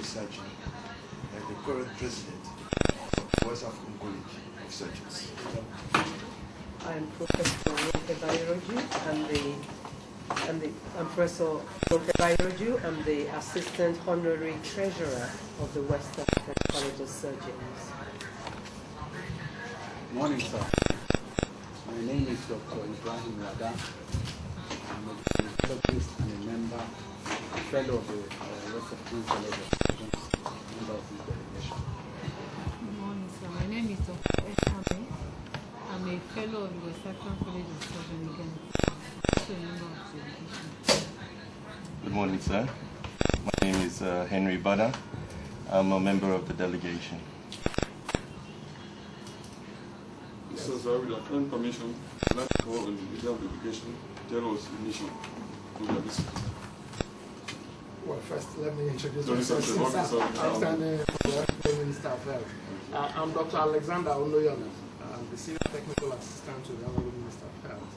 Surgeon and the current president of West African College of Surgeons. I am Professor I'm Professor Bayroju. I'm the Assistant Honorary Treasurer of the West African College of Surgeons. Morning, sir. My name is Dr. Ibrahim Wada. I'm a psychologist and a member, fellow of the West African College of Surgeons, member of this delegation. Good morning, sir. My name is Dr. H K YANGNI-ANGATE. I'm a fellow of the West African College of Surgeons again. Also a member of the delegation. Good morning, sir. My name is Henry Bada. I'm a member of the delegation. So, sir, with our current permission, I'd like to call on the leader of the delegation to tell us the mission of the visit. Well, first, let me introduce No, myself. Outstanding Minister of Health. I'm Dr. Alexander Onoyona. I'm the Senior Technical Assistant to the Honorable Minister of Health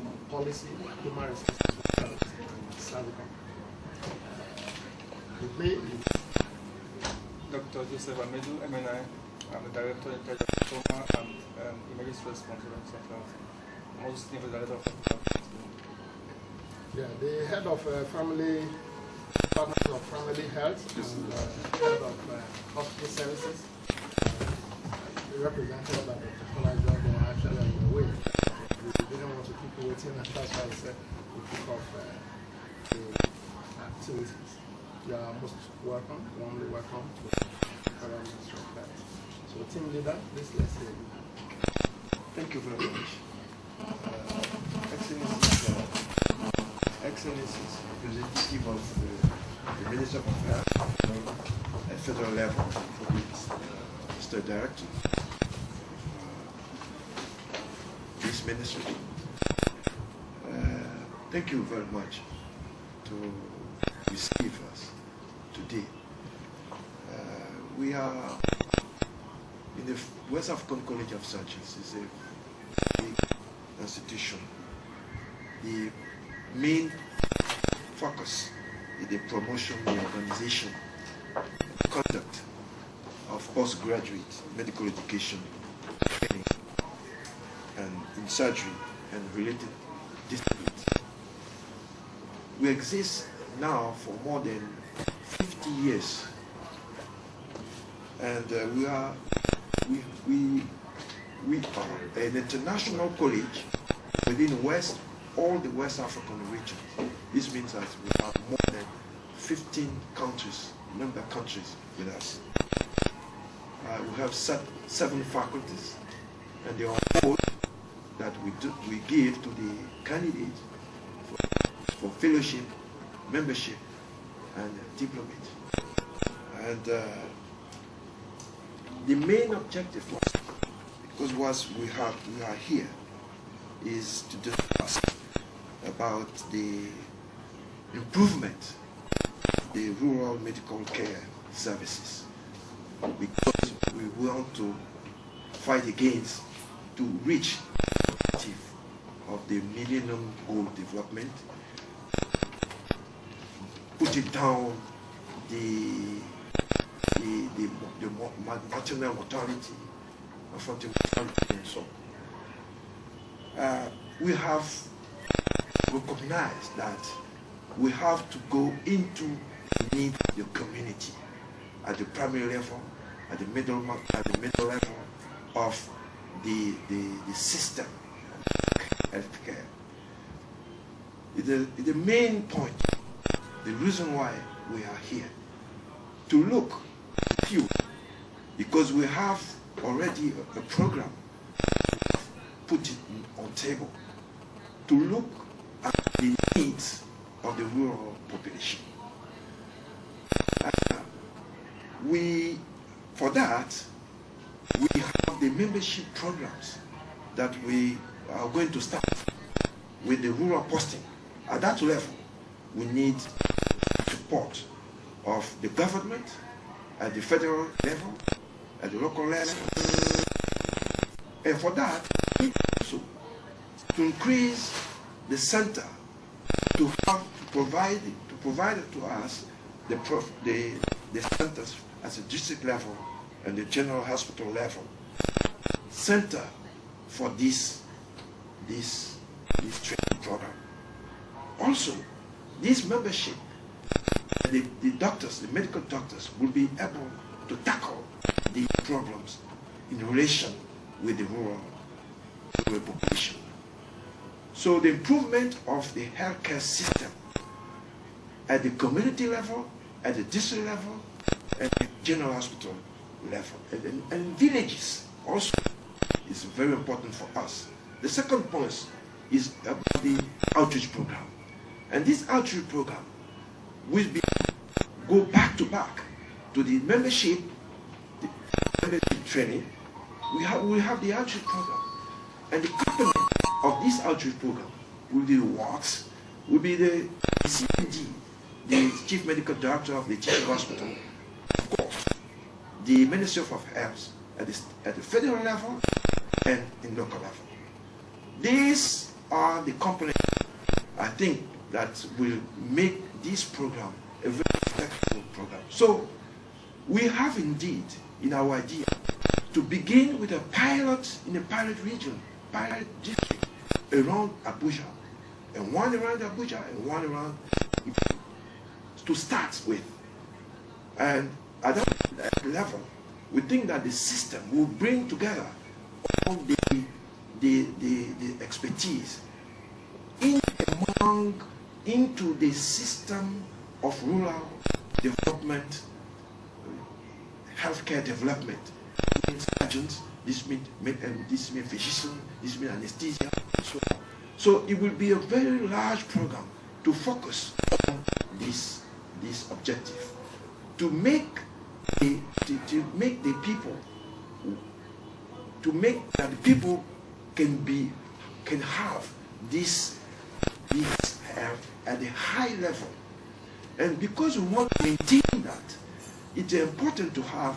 on Policy, Human Resources, Health, and Cervical. With me, Dr. Joseph Amedu, MNI. I'm the Director in charge of trauma and emergency response of health. I'm also senior director of health. yeah, the head of family department of family health and head of hospital services. The representative of the college are actually on the way. We didn't want to keep you waiting, and that's why I said we kick off the activities. You are most welcome, warmly welcome to the Federal Ministry of Health. So, team leader, please let's hear you. Thank you very much. Excellencies, representative of the Minister of Health at federal level for the Mr. Director, this ministry. Thank you very much to receive us today. We are in the West African College of Surgeons. Is a big institution. The main focus is the promotion, the organization, the conduct of postgraduate medical education, training, and in surgery and related disciplines. We exist now for more than 50 years, and we are an international college within all the West African regions. This means that we have more than 15 countries, member countries with us. We have 7 faculties, and they are all that we give to the candidates for fellowship, membership, and diplomate. And the main objective for us, because we are here, is to discuss about the improvement of the rural medical care services, because we want to fight against, to reach the objective of the Millennium Goal Development, putting down the maternal mortality, infantile mortality, and so on. We have recognized that we have to go into the need of the community at the primary level, at the middle level of the system of healthcare. The main point, the reason why we are here, to look at you, because we have already a program put it on table to look at the needs of the rural population. For that, we have the membership programs that we are going to start with the rural posting. At that level, we need support of the government at the federal level, at the local level. And for that, we need also to increase the center to provide to us the the centers at the district level and the general hospital level center for this training program. Also, this membership, the doctors, the medical doctors, will be able to tackle the problems in relation with the rural population. So the improvement of the healthcare system at the community level, at the district level, and the general hospital level, and villages also is very important for us. The second point is about the outreach program. And this outreach program will go back to back to the membership training. We have the outreach program. And the component of this outreach program will be the WACS, will be the CMD, the Chief Medical Director of the Teaching Hospital, of course, the Ministry of Health at the federal level and in local level. These are the components, I think, that will make this program a very effective program. So we have indeed in our idea to begin with a pilot in a pilot region, pilot district around Abuja, and one around Abuja and one around to start with. And at that level, we think that the system will bring together all the expertise into the system of rural development, healthcare development. This means surgeons, this means physicians, this means anesthesia, and so on. So it will be a very large program to focus on this objective, to make the people can have this health at a high level. And because we want to maintain that, it's important to have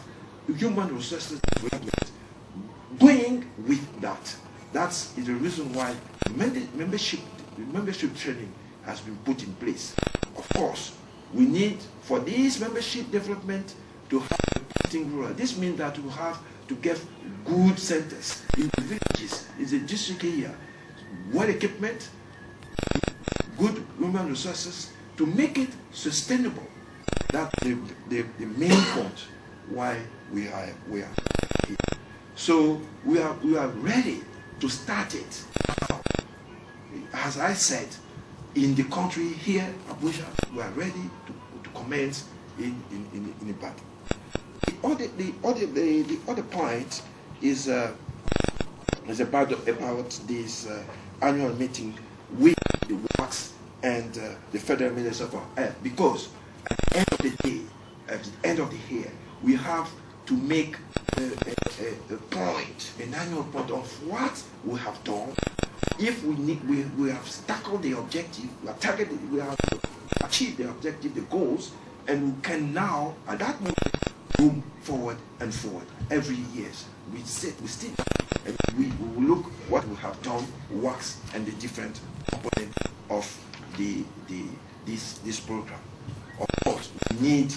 human resources development going with that. That's the reason why membership training has been put in place. Of course, we need for this membership development to have rural. This means that we have to get good centers in the villages, in the district area, well equipment, good human resources to make it sustainable. That's the main point why we are here. So we are ready to start it now. As I said, in the country here, Abuja, we are ready to commence in Ibadan. The other point is about this annual meeting with the WACS and the Federal Minister of Health, because at the end of the day, at the end of the year, we have to make a point, an annual point of what we have done. If we have tackled the objective, we have achieved the objective, the goals, and we can now, at that moment, move forward and forward. Every year, we still, and we will look what we have done, WACS, and the different components of this program. Of course, we need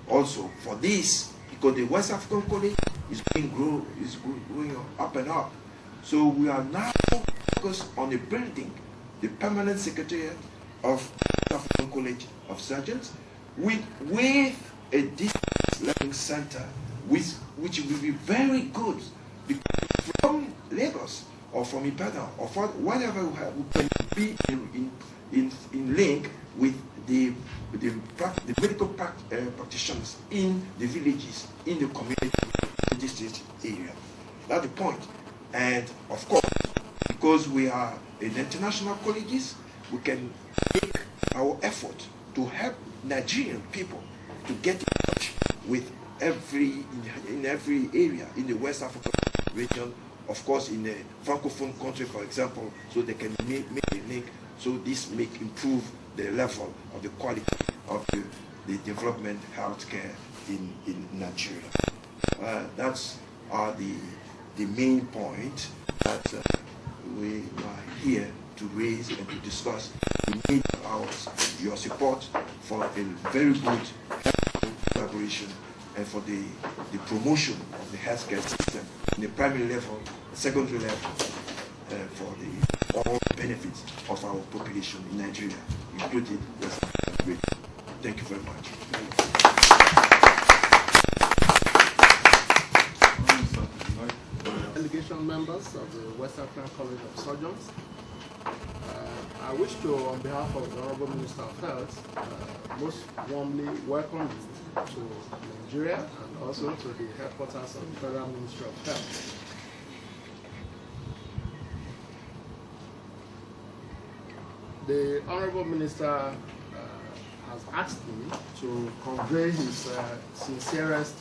also for this, because the West African College is growing up and up. So we are now focused on building the permanent secretariat of West African College of Surgeons with a distance learning center which will be very good, because from Lagos or from Ibadan or from whatever we can be in link with the medical practitioners in the villages, in the community, in this area. That's the point. And of course, because we are in international colleges, we can make our effort to help Nigerian people to get in touch with in every area in the West African region, of course in a francophone country, for example, so they can make a link, so this make improve the level of the quality of the development healthcare in Nigeria. That's the main point that we are here to raise and to discuss. We need your support for a very good collaboration and for the promotion of the healthcare system in the primary level, secondary level, for all benefits of our population in Nigeria, including West Africa. Thank you very much. Delegation members of the West African College of Surgeons, I wish to, on behalf of the Honorable Minister of Health, most warmly welcome you to Nigeria and also to the headquarters of the Federal Ministry of Health. The Honorable Minister has asked me to convey his sincerest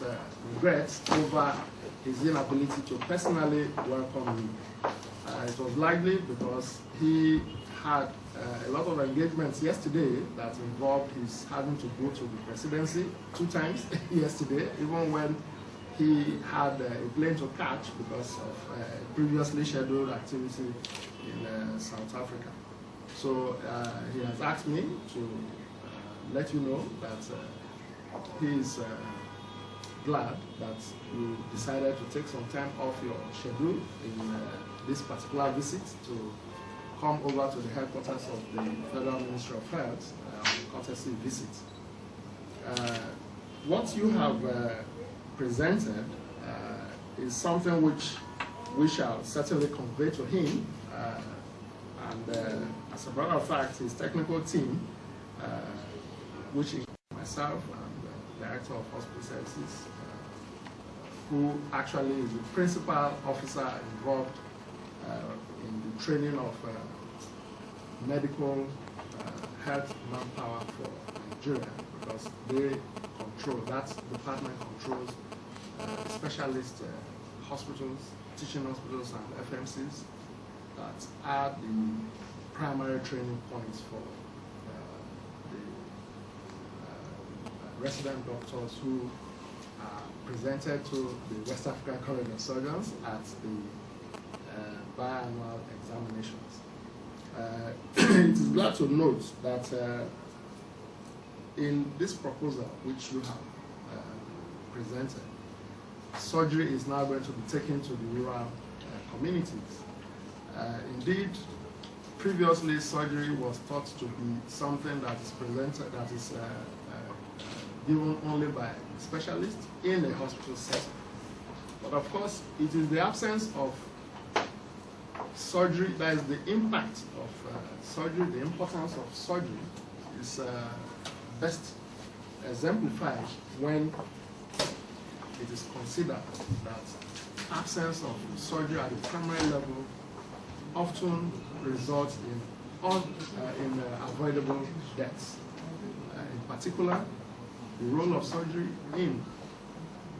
regrets over his inability to personally welcome me. It was likely because he had a lot of engagements yesterday that involved his having to go to the presidency 2 times yesterday, even when he had a plane to catch because of previously scheduled activity in South Africa. So he has asked me to let you know that he is glad that you decided to take some time off your schedule in this particular visit to come over to the headquarters of the Federal Ministry of Health on a courtesy visit. What you have presented is something which we shall certainly convey to him, and as a matter of fact, his technical team, which includes myself and the Director of Hospital Services, who actually is the principal officer involved in the training of medical health manpower for Nigeria, because they control, that department controls specialist hospitals, teaching hospitals and FMCs that are the primary training points for the resident doctors who are presented to the West African College of Surgeons at the biannual examinations. It is glad to note that in this proposal which you have presented, surgery is now going to be taken to the rural communities. Indeed, previously surgery was thought to be something that is presented, that is given only by specialists in a hospital setting. But of course, it is the absence of surgery, that is the impact of surgery, the importance of surgery is best exemplified when it is considered that absence of surgery at the primary level often results in avoidable deaths. In particular, the role of surgery in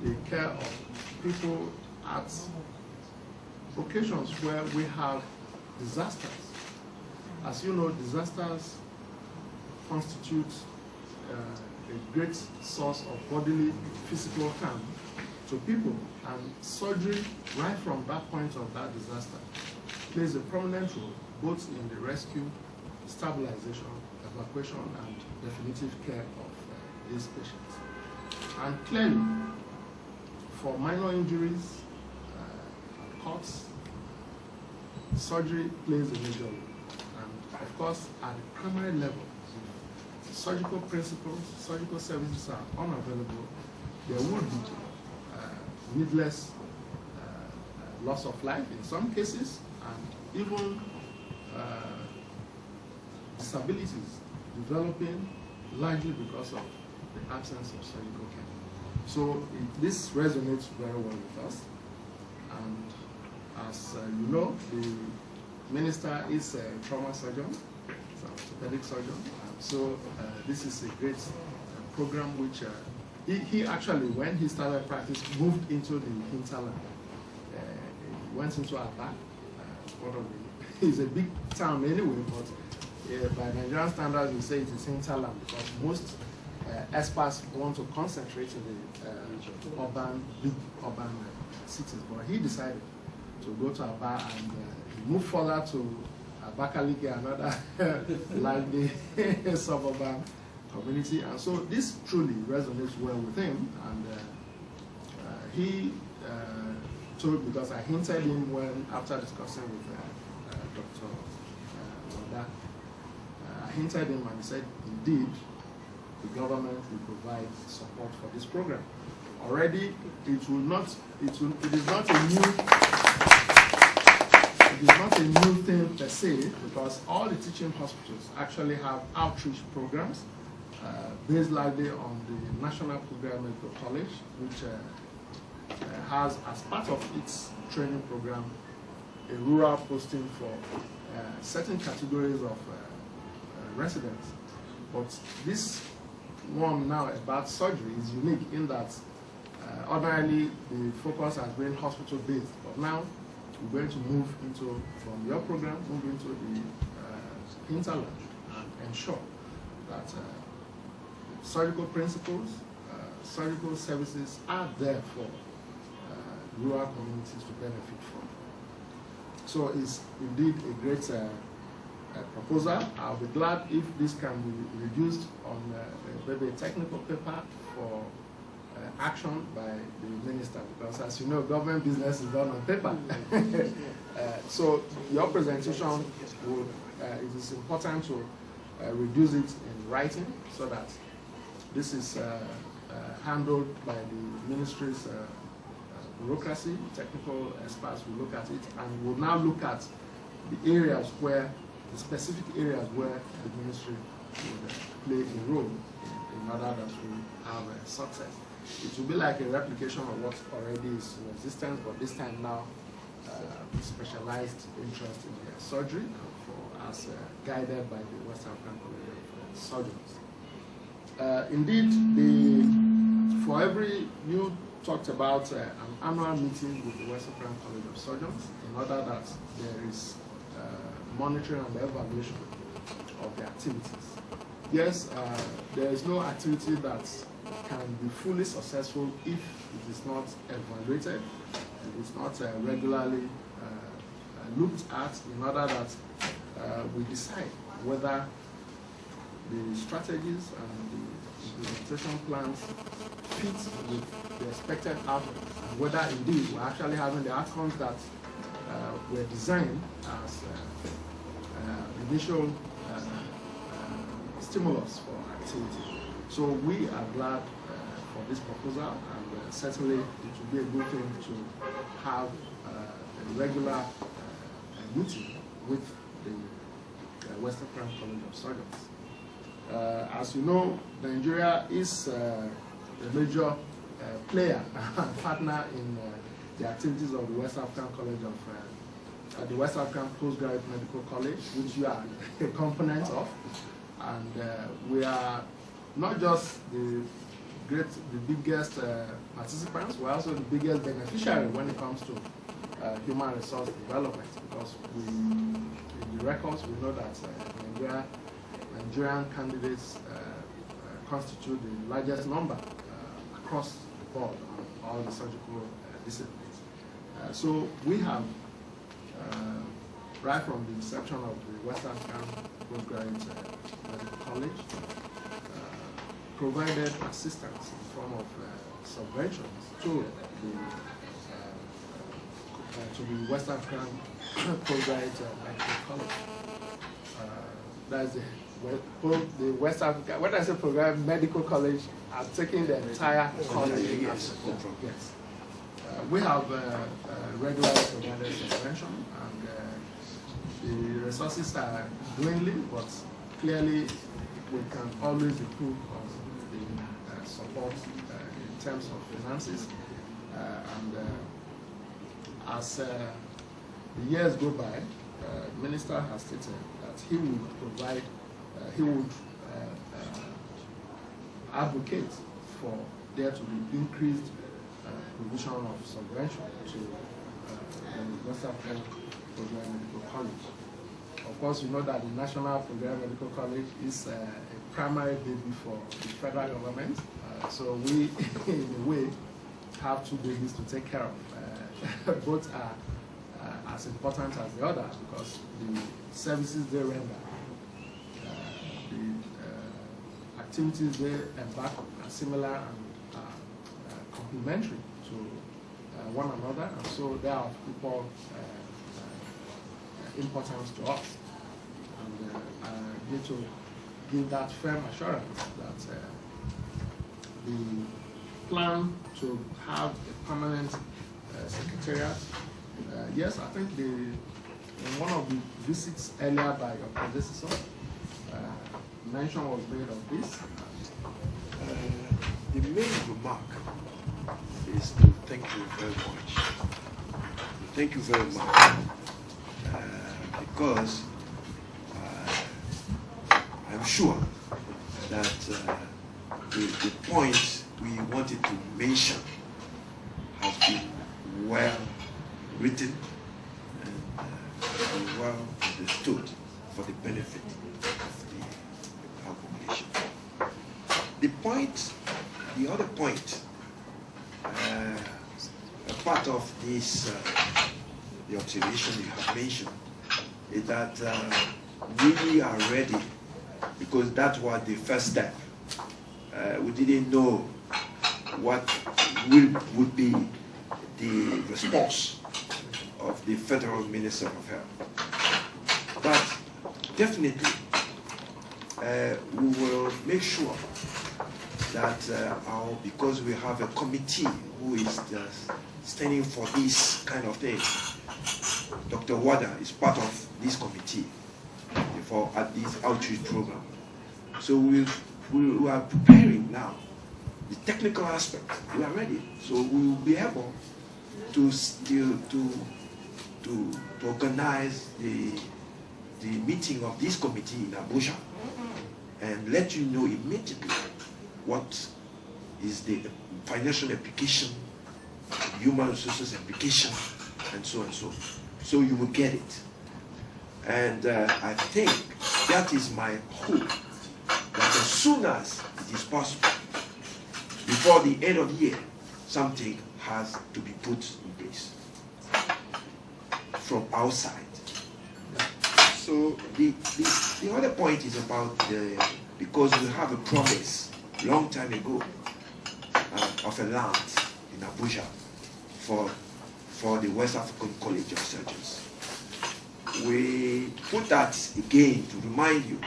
the care of people at occasions where we have disasters. As you know, disasters constitute a great source of bodily, physical harm to people, and surgery, right from that point of that disaster, plays a prominent role both in the rescue, stabilization, evacuation, and definitive care of these patients. And clearly, for minor injuries, cuts, surgery plays a major role. And of course, at the primary level, if surgical principles, surgical services are unavailable, there would be needless loss of life in some cases, and even disabilities developing largely because of the absence of surgical care. So this resonates very well with us. And as you know, the minister is a trauma surgeon, it's an orthopedic surgeon. And so this is a great program which he actually, when he started practice, moved into the hinterland. He went into Aba, it's a big town anyway, but by Nigerian standards, we say it is hinterland because most experts want to concentrate in the big urban cities. But he decided to go to Aba and move further to Abakaliki, another lively suburban community. And so this truly resonates well with him. And he told, because I hinted him when, after discussing with Dr. Wada, I hinted him and he said, indeed, the government will provide support for this program. Already, it is not a new thing per se, because all the teaching hospitals actually have outreach programs based largely on the National Program Medical College, which has, as part of its training program, a rural posting for certain categories of residents. But this one now about surgery is unique in that ordinarily the focus has been hospital-based, but now we're going to move into, from your program, move into the hinterland and ensure that surgical principles, surgical services are there for rural communities to benefit from. So it's indeed a great proposal. I'll be glad if this can be reduced on maybe a technical paper for action by the minister, because as you know, government business is done on paper. So your presentation would, it is important to reduce it in writing so that this is handled by the ministry's bureaucracy. Technical experts will look at it and will now look at the areas where, the specific areas where the ministry will play a role in order that we have success. It will be like a replication of what already is in existence, but this time now specialized interest in surgery as guided by the West African College of Surgeons. Indeed, for every, you talked about an annual meeting with the West African College of Surgeons in order that there is monitoring and evaluation of the activities. Yes, there is no activity that can be fully successful if it is not evaluated, it is not regularly looked at in order that we decide whether the strategies and the implementation plans fit with the expected outcomes, and whether indeed we're actually having the outcomes that were designed as initial stimulus for activity. So we are glad for this proposal, and certainly it will be a good thing to have a regular meeting with the West African College of Surgeons. As you know, Nigeria is a major player and partner in the activities of the West African College of the West African Postgraduate Medical College, which you are a component of, and we are not just the biggest participants, we're also the biggest beneficiary when it comes to human resource development, because in the records we know that Nigerian candidates constitute the largest number across the board on all the surgical disciplines. So we have, right from the inception of the West African Postgraduate Medical College, provided assistance in the form of subventions to the West African Postgraduate Medical College. That's the West Africa. When I say program medical college, I'm taking the entire college. Yes. We have regular provided subvention, and the resources are dwindling, but clearly we can always improve on the support in terms of finances. As the years go by, the minister has stated that he would provide, he would advocate for there to be increased provision of subvention to the West African Program Medical College. Of course, you know that the National Program Medical College is a primary baby for the federal government. So we, in a way, have two babies to take care of. Both are as important as the other, because the services they render, the activities they embark on are similar and complementary to one another, and so they are of equal importance to us. And I need to give that firm assurance that the plan to have a permanent secretariat, yes, I think in one of the visits earlier by your predecessor, mention was made of this. The main remark is to thank you very much. Thank you very much. Because I'm sure that the point we wanted to mention has been well written and well understood for the benefit of our population. The other point, a part of this, the observation you have mentioned, is that we are ready, because that was the first step. We didn't know what would be the response of the Federal Minister of Health. But definitely, we will make sure that because we have a committee who is standing for this kind of thing, Dr. Wada is part of this committee at this outreach program. So we are preparing now the technical aspect. We are ready, so we will be able to organize the meeting of this committee in Abuja and let you know immediately what is the financial implication, human resources implication, and so and so. So you will get it. And I think that is my hope, that as soon as it is possible, before the end of the year, something has to be put in place from outside. So the other point is about because we have a promise long time ago of a land in Abuja for the West African College of Surgeons. We put that again to remind you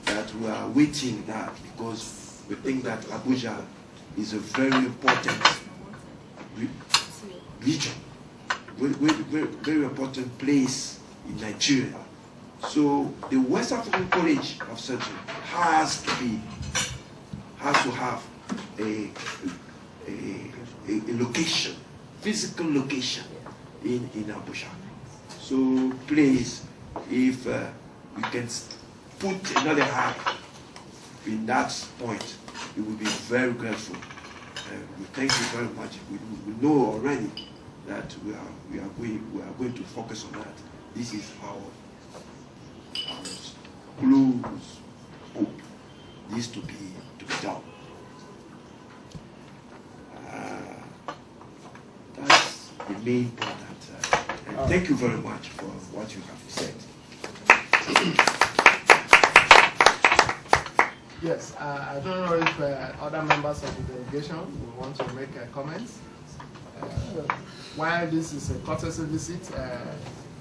that we are waiting that, because we think that Abuja is a very important region, very important place in Nigeria. So the West African College of Surgeons has to have a location, physical location in Abuja. So please, if you can put another eye in that point, we will be very grateful. We thank you very much. We know already that we are going to focus on that. This is our close hope. This to be done. That's the main point. And thank you very much for what you have said. Yes, I don't know if other members of the delegation will want to make comments. While this is a courtesy visit,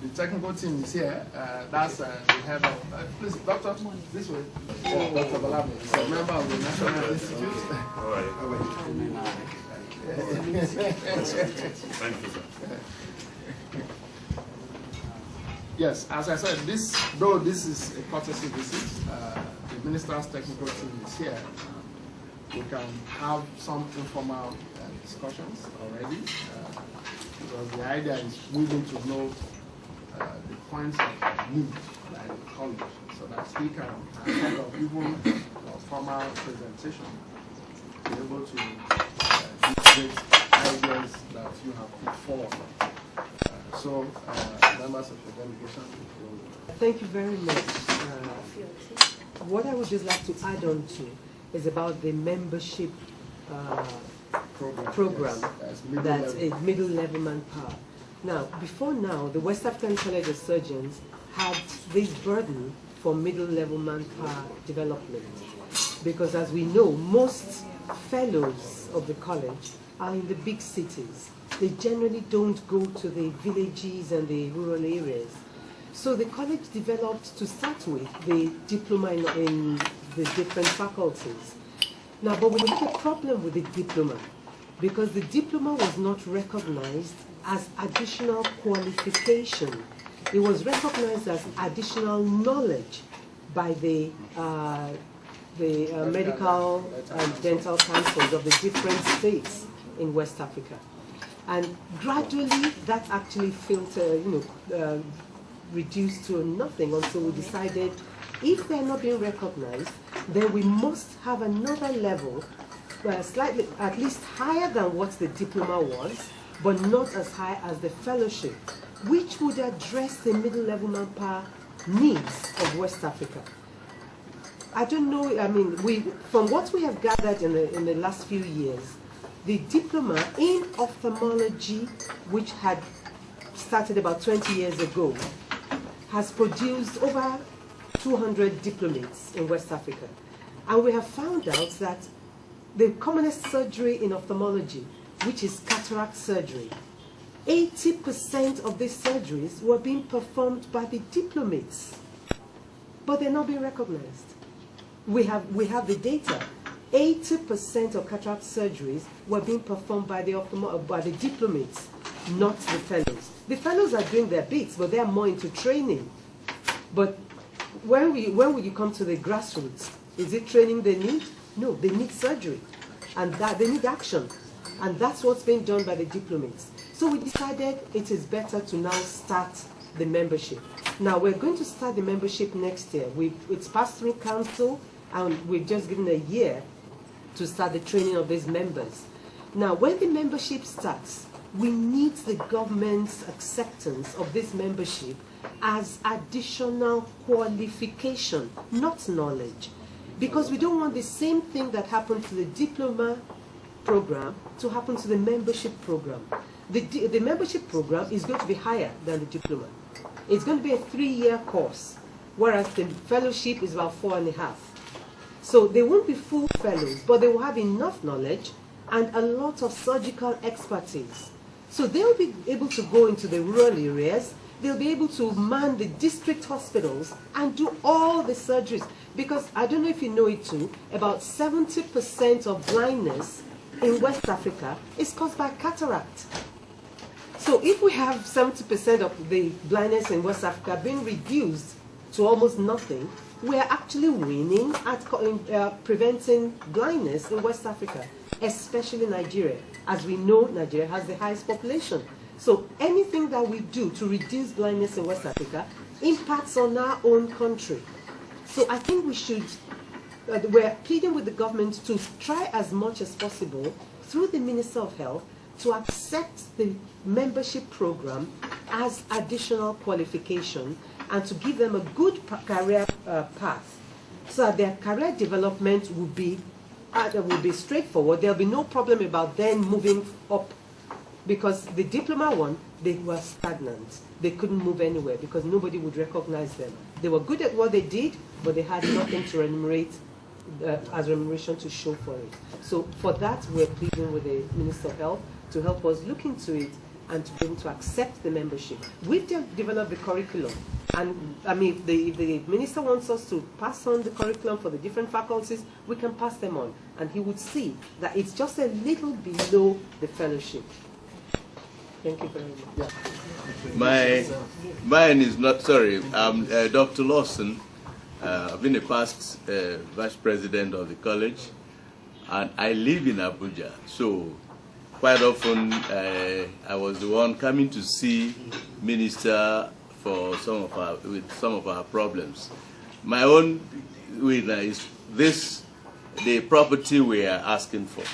the technical team is here. That's the head of, please, Doctor, this way. Dr. Balami is a member of the National Institute. Thank you, sir. Yes, as I said, though this is a courtesy visit, the minister's technical team is here. We can have some informal discussions already, because the idea is we need to know the points of need by the college, so that we can, ahead of even a formal presentation, be able to give ideas that you have put forward. So, members of the delegation. Thank you very much. What I would just like to add on to is about the membership program yes, that's a middle level manpower. Now, before now, the West African College of Surgeons had this burden for middle level manpower development. because as we know, most fellows of the college are in the big cities. They generally don't go to the villages and the rural areas. So the college developed, to start with, the diploma in the different faculties. Now, but we had a problem with the diploma, because the diploma was not recognized as additional qualification. It was recognized as additional knowledge by the medical and dental councils of the different states in West Africa. And gradually, that actually reduced to nothing until we decided, if they're not being recognized, then we must have another level, slightly, at least higher than what the diploma was, but not as high as the fellowship, which would address the middle-level manpower needs of West Africa. I don't know, I mean, from what we have gathered in the last few years, the diploma in ophthalmology, which had started about 20 years ago, has produced over 200 diplomates in West Africa. And we have found out that the commonest surgery in ophthalmology, which is cataract surgery, 80% of these surgeries were being performed by the diplomates, but they're not being recognized. We have the data. 80% of cataract surgeries were being performed by the diplomates, not the fellows. The fellows are doing their bits, but they are more into training. But when will you come to the grassroots? Is it training they need? No, they need surgery, and that they need action, and that's what's being done by the diplomates. So we decided it is better to now start the membership. Now we're going to start the membership next year. It's passed through council, and we've just given a year to start the training of these members. Now, when the membership starts, we need the government's acceptance of this membership as additional qualification, not knowledge. Because we don't want the same thing that happened to the diploma program to happen to the membership program. The membership program is going to be higher than the diploma. It's going to be a 3-year course, whereas the fellowship is about 4.5. So they won't be full fellows, but they will have enough knowledge and a lot of surgical expertise. So they'll be able to go into the rural areas, they'll be able to man the district hospitals and do all the surgeries. Because I don't know if you know it too, about 70% of blindness in West Africa is caused by cataract. So if we have 70% of the blindness in West Africa being reduced to almost nothing, we are actually winning at preventing blindness in West Africa, especially Nigeria. As we know, Nigeria has the highest population. So anything that we do to reduce blindness in West Africa impacts on our own country. So I think we should, we're pleading with the government to try as much as possible through the Minister of Health to accept the membership program as additional qualification and to give them a good career path, so that their career development will be straightforward. There'll be no problem about them moving up, because the diploma one, they were stagnant. They couldn't move anywhere because nobody would recognize them. They were good at what they did, but they had nothing to remunerate as remuneration to show for it. So for that, we're pleading with the Minister of Health to help us look into it and to be able to accept the membership. We've developed the curriculum, and I mean, if the minister wants us to pass on the curriculum for the different faculties, we can pass them on, and he would see that it's just a little below the fellowship. Thank you very much. Yeah. Mine is not, sorry, I'm Dr. Lawson. I've been a past vice president of the college, and I live in Abuja, so quite often I was the one coming to see minister for with some of our problems. My own winner is this, the property we are asking for.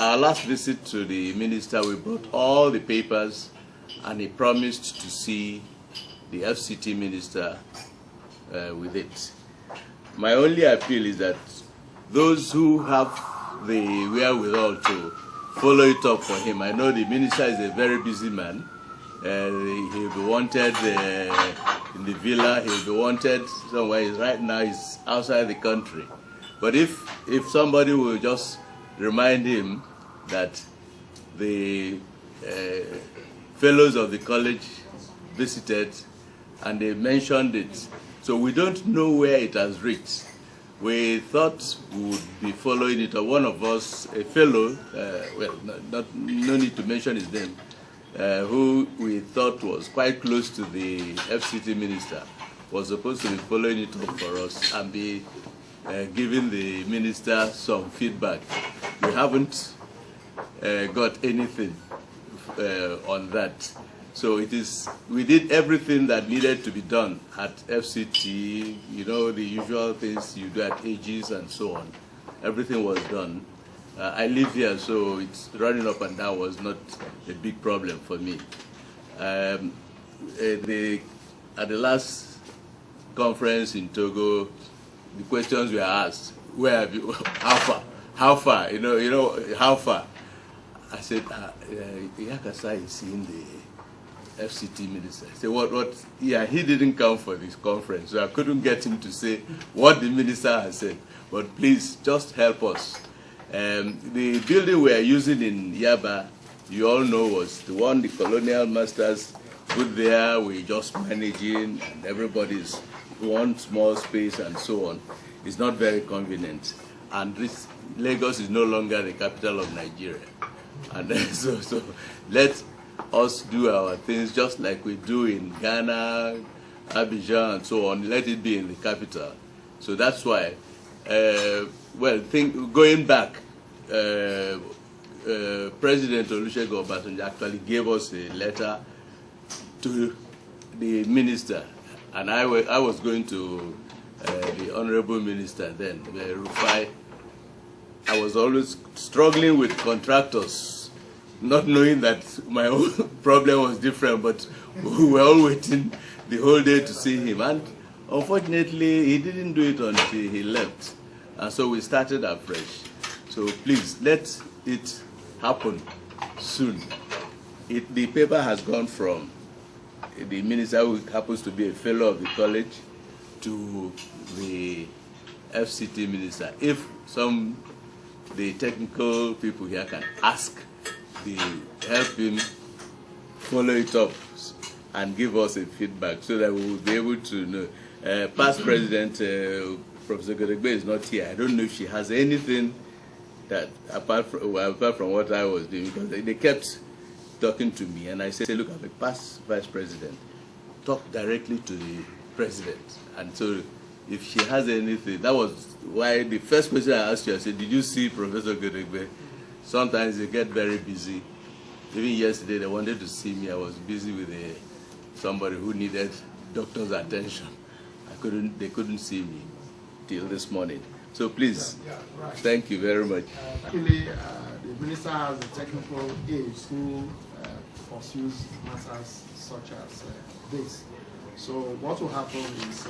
Our last visit to the minister, we brought all the papers, and he promised to see the FCT minister with it. My only appeal is that those who have the wherewithal to follow it up for him. I know the minister is a very busy man. He'll be wanted in the villa. He'll be wanted somewhere. Right now he's outside the country. But if somebody will just remind him that the fellows of the college visited and they mentioned it, so we don't know where it has reached. We thought we would be following it. One of us, a fellow, well, no need to mention his name, who we thought was quite close to the FCT minister, was supposed to be following it up for us and be giving the minister some feedback. We haven't got anything on that. So we did everything that needed to be done at FCT, you know, the usual things you do at AGs and so on. Everything was done. I live here, so it's running up and down was not a big problem for me. At the last conference in Togo, the questions were asked, where have you, how far, you know, how far? I said, Yakasa is in the FCT minister. I said, what? Yeah, he didn't come for this conference, so I couldn't get him to say what the minister has said. But please, just help us. The building we are using in Yaba, you all know, was the one the colonial masters put there. We're just managing, and everybody's one small space and so on. It's not very convenient. And this Lagos is no longer the capital of Nigeria. And so let us do our things just like we do in Ghana, Abuja, and so on. Let it be in the capital. So that's why, well, going back, President Olusegun Obasanjo actually gave us a letter to the minister, and I was going to the honorable minister then, Rufai. I was always struggling with contractors, not knowing that my own problem was different, but we were all waiting the whole day to see him. And unfortunately, he didn't do it until he left. And so we started afresh. So please, let it happen soon. The paper has gone from the minister, who happens to be a fellow of the college, to the FCT minister. If the technical people here can help him follow it up and give us a feedback so that we will be able to know. Past President Professor Godegbe is not here. I don't know if she has anything that apart from what I was doing, because they kept talking to me, and I said, look, I'm a past Vice President. Talk directly to the President. And so if she has anything, that was why the first question I asked you, I said, did you see Professor Godegbe? Sometimes they get very busy. Even yesterday, they wanted to see me. I was busy with somebody who needed doctor's attention. They couldn't see me till this morning. So please, right. Thank you very much. Actually, the minister has a technical aide who pursues matters such as this. So what will happen is,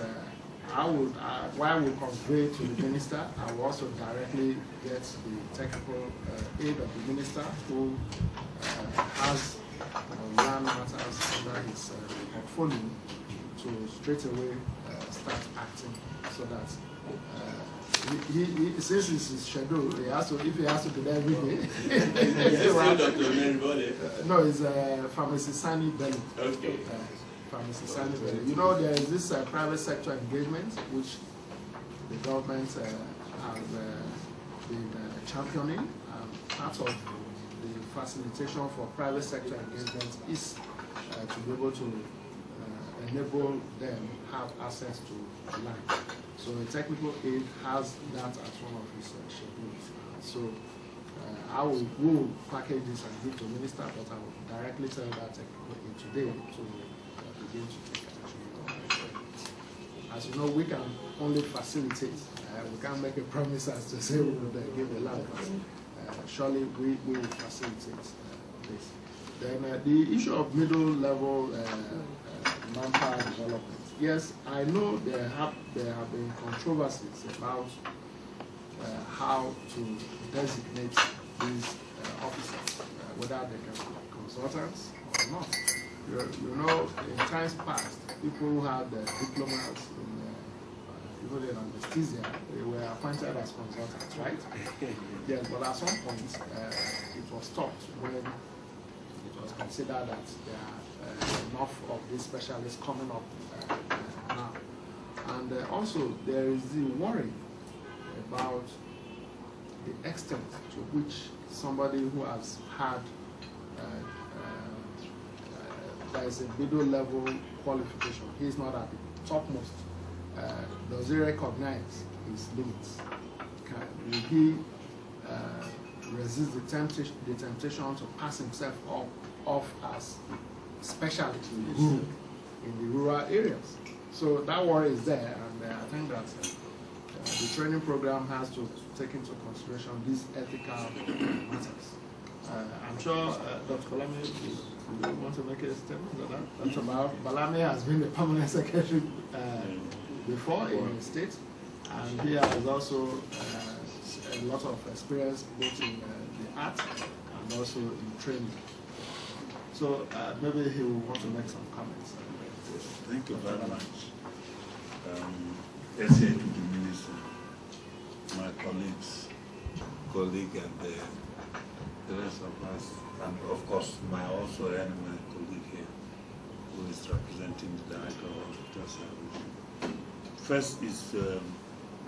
what I will convey to the minister, I will also directly get the technical aid of the minister who has land matters under his portfolio to straight away start acting, so that he says it's his schedule. If he has to do that every day. No, it's Pharmacy Sani Belly. Okay. Pharmacy Sani Belly. You know, there is this private sector engagement which the government has been championing. Part of the facilitation for private sector engagement is to be able to enable them have access to land. So a technical aid has that as one of his schedules. So we will package this and give to the minister, but I will directly tell that technical aid today to begin to take action. As you know, we can only facilitate. We can't make a promise as to say we will give the land. Surely we will facilitate this. Then the issue of middle level manpower development. Yes, I know there have been controversies about how to designate these officers, whether they can be consultants or not. You know, in times past, people who had diplomas in even in anesthesia, they were appointed as consultants, right? Yes, but at some point, it was stopped when it was considered that there are enough of these specialists coming up now. And also, there is the worry about the extent to which somebody who has had there is a middle level qualification, he is not at the topmost. Does he recognize his limits? Will he resist the temptation to pass himself off as specialist in the rural areas? So that worry is there, and I think that the training program has to take into consideration these ethical matters. I'm sure Dr. Balame, you want to make a statement on that? Dr. Balame has been the permanent secretary before in the state, and he has also a lot of experience both in the art and also in training. So maybe he will want to make some comments. Thank you very much. Essay to the minister, my colleague and the rest of us, and of course my colleague here, who is representing the Director of Hospital Service. First is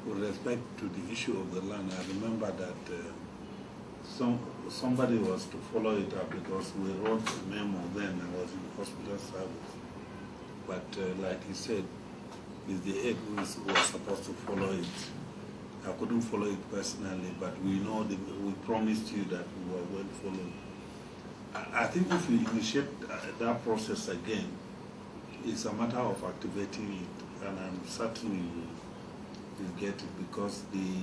with respect to the issue of the land. I remember that somebody was to follow it up because we wrote a memo then. I was in hospital service, but like he said, is the aide who was supposed to follow it. I couldn't follow it personally, but we know we promised you that we were going to follow. I think if we initiate that process again, it's a matter of activating it, and I'm certain we'll get it because the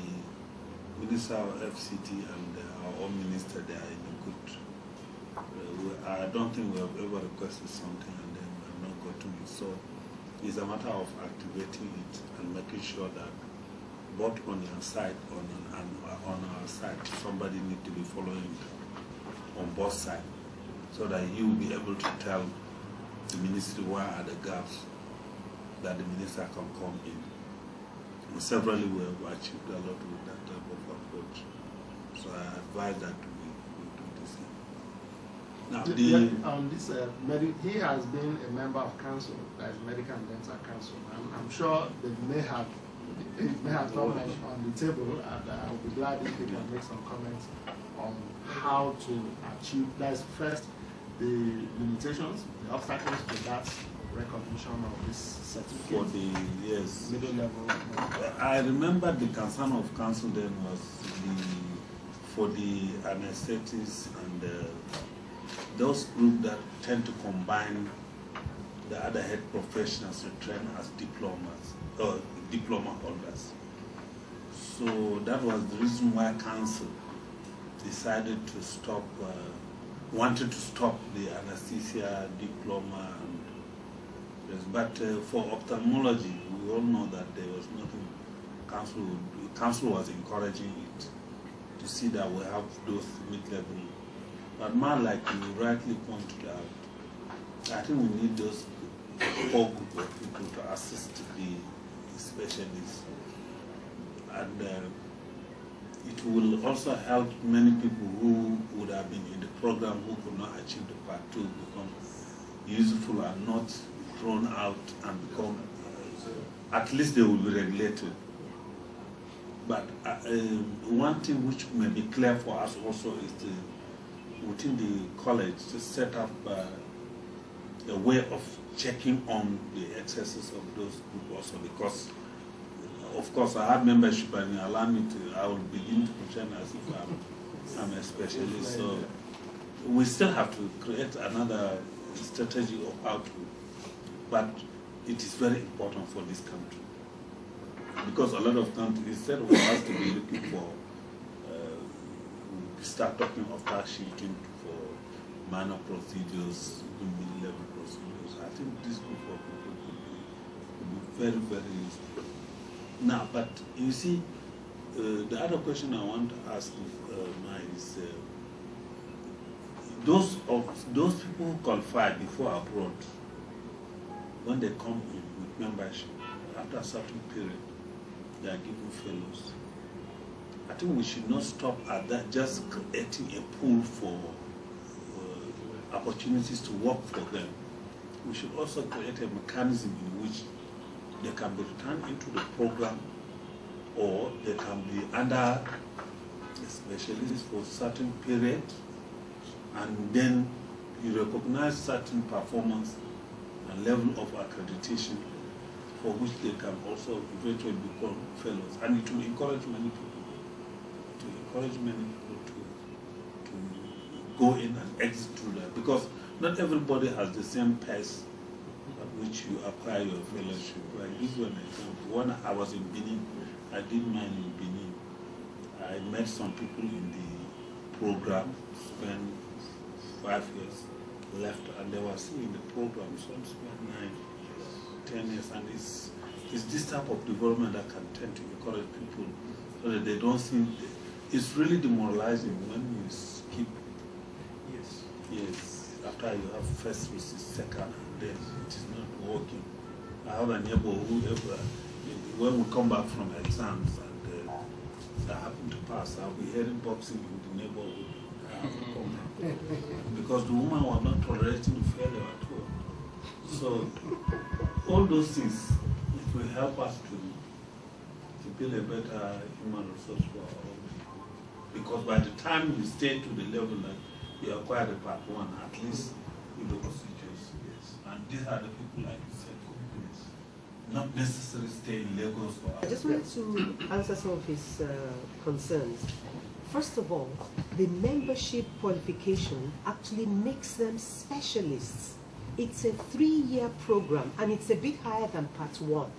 Minister of FCT and our own minister, they are in a good. I don't think we have ever requested something and then we have not gotten it. So it's a matter of activating it and making sure that both on your side and on our side, somebody needs to be following it on both sides, so that you will be able to tell the ministry where are the gaps that the minister can come in. And severally we have achieved a lot with that type of approach. So I advise that we do the same. Now, on this, he has been a member of council, that is Medical and Dental Council. I'm sure they may have comments on the table, and I will be glad if you can make some comments on how to achieve. That's first the limitations, the obstacles to that recognition of this certificate for the middle level. I remember the concern of council then was for the anesthetists and those groups that tend to combine the other head professionals to train as diplomas or diploma holders. So that was the reason why council decided to stop, wanted to stop the anesthesia diploma. But for ophthalmology, we all know that there was nothing. Council was encouraging it to see that we have those mid-level. But man, like you rightly pointed out, I think we need those whole group of people to assist the specialists, and it will also help many people who would have been in the program who could not achieve the part 2 become useful and not thrown out and become, at least they will be regulated. But one thing which may be clear for us also is within the college to set up a way of checking on the excesses of those groups also, because of course I have membership and allow me to, I will begin to pretend as if I'm a specialist. So we still have to create another strategy of how to. But it is very important for this country, because a lot of countries, instead of us to be looking for, start talking of tax shifting for minor procedures, mid-level procedures. I think this group of people could be very, very useful. Now, but you see, the other question I want to ask is those people who qualify before abroad, when they come in with membership, after a certain period, they are given fellows. I think we should not stop at that, just creating a pool for opportunities to work for them. We should also create a mechanism in which they can be returned into the program, or they can be under a specialist for a certain period, and then you recognize certain performance and level of accreditation for which they can also eventually become fellows. And it will encourage many people to go in and exit through that, because not everybody has the same pace at which you acquire your fellowship. Like this one example, when I was in Benin, I did mine in Benin. I met some people in the program, spent 5 years, left, and they were still in the program. Some spent 9, 10 years, and it's this type of development that can tend to encourage people so that they don't think it's really demoralizing when you skip. Yes. After you have first versus second, and then it is not working. I have a neighbor who, when we come back from exams and I happen to pass, I'll be hearing boxing in the neighborhood. Because the woman was not tolerating failure at all. So all those things, it will help us to build a better human resource for our own people. Because by the time you stay to the level that you acquire the part 1, at least with the procedures. Yes. And these are the people like you said, not necessarily stay in Lagos. I just wanted to answer some of his concerns. First of all, the membership qualification actually makes them specialists. It's a 3-year program, and it's a bit higher than Part 1.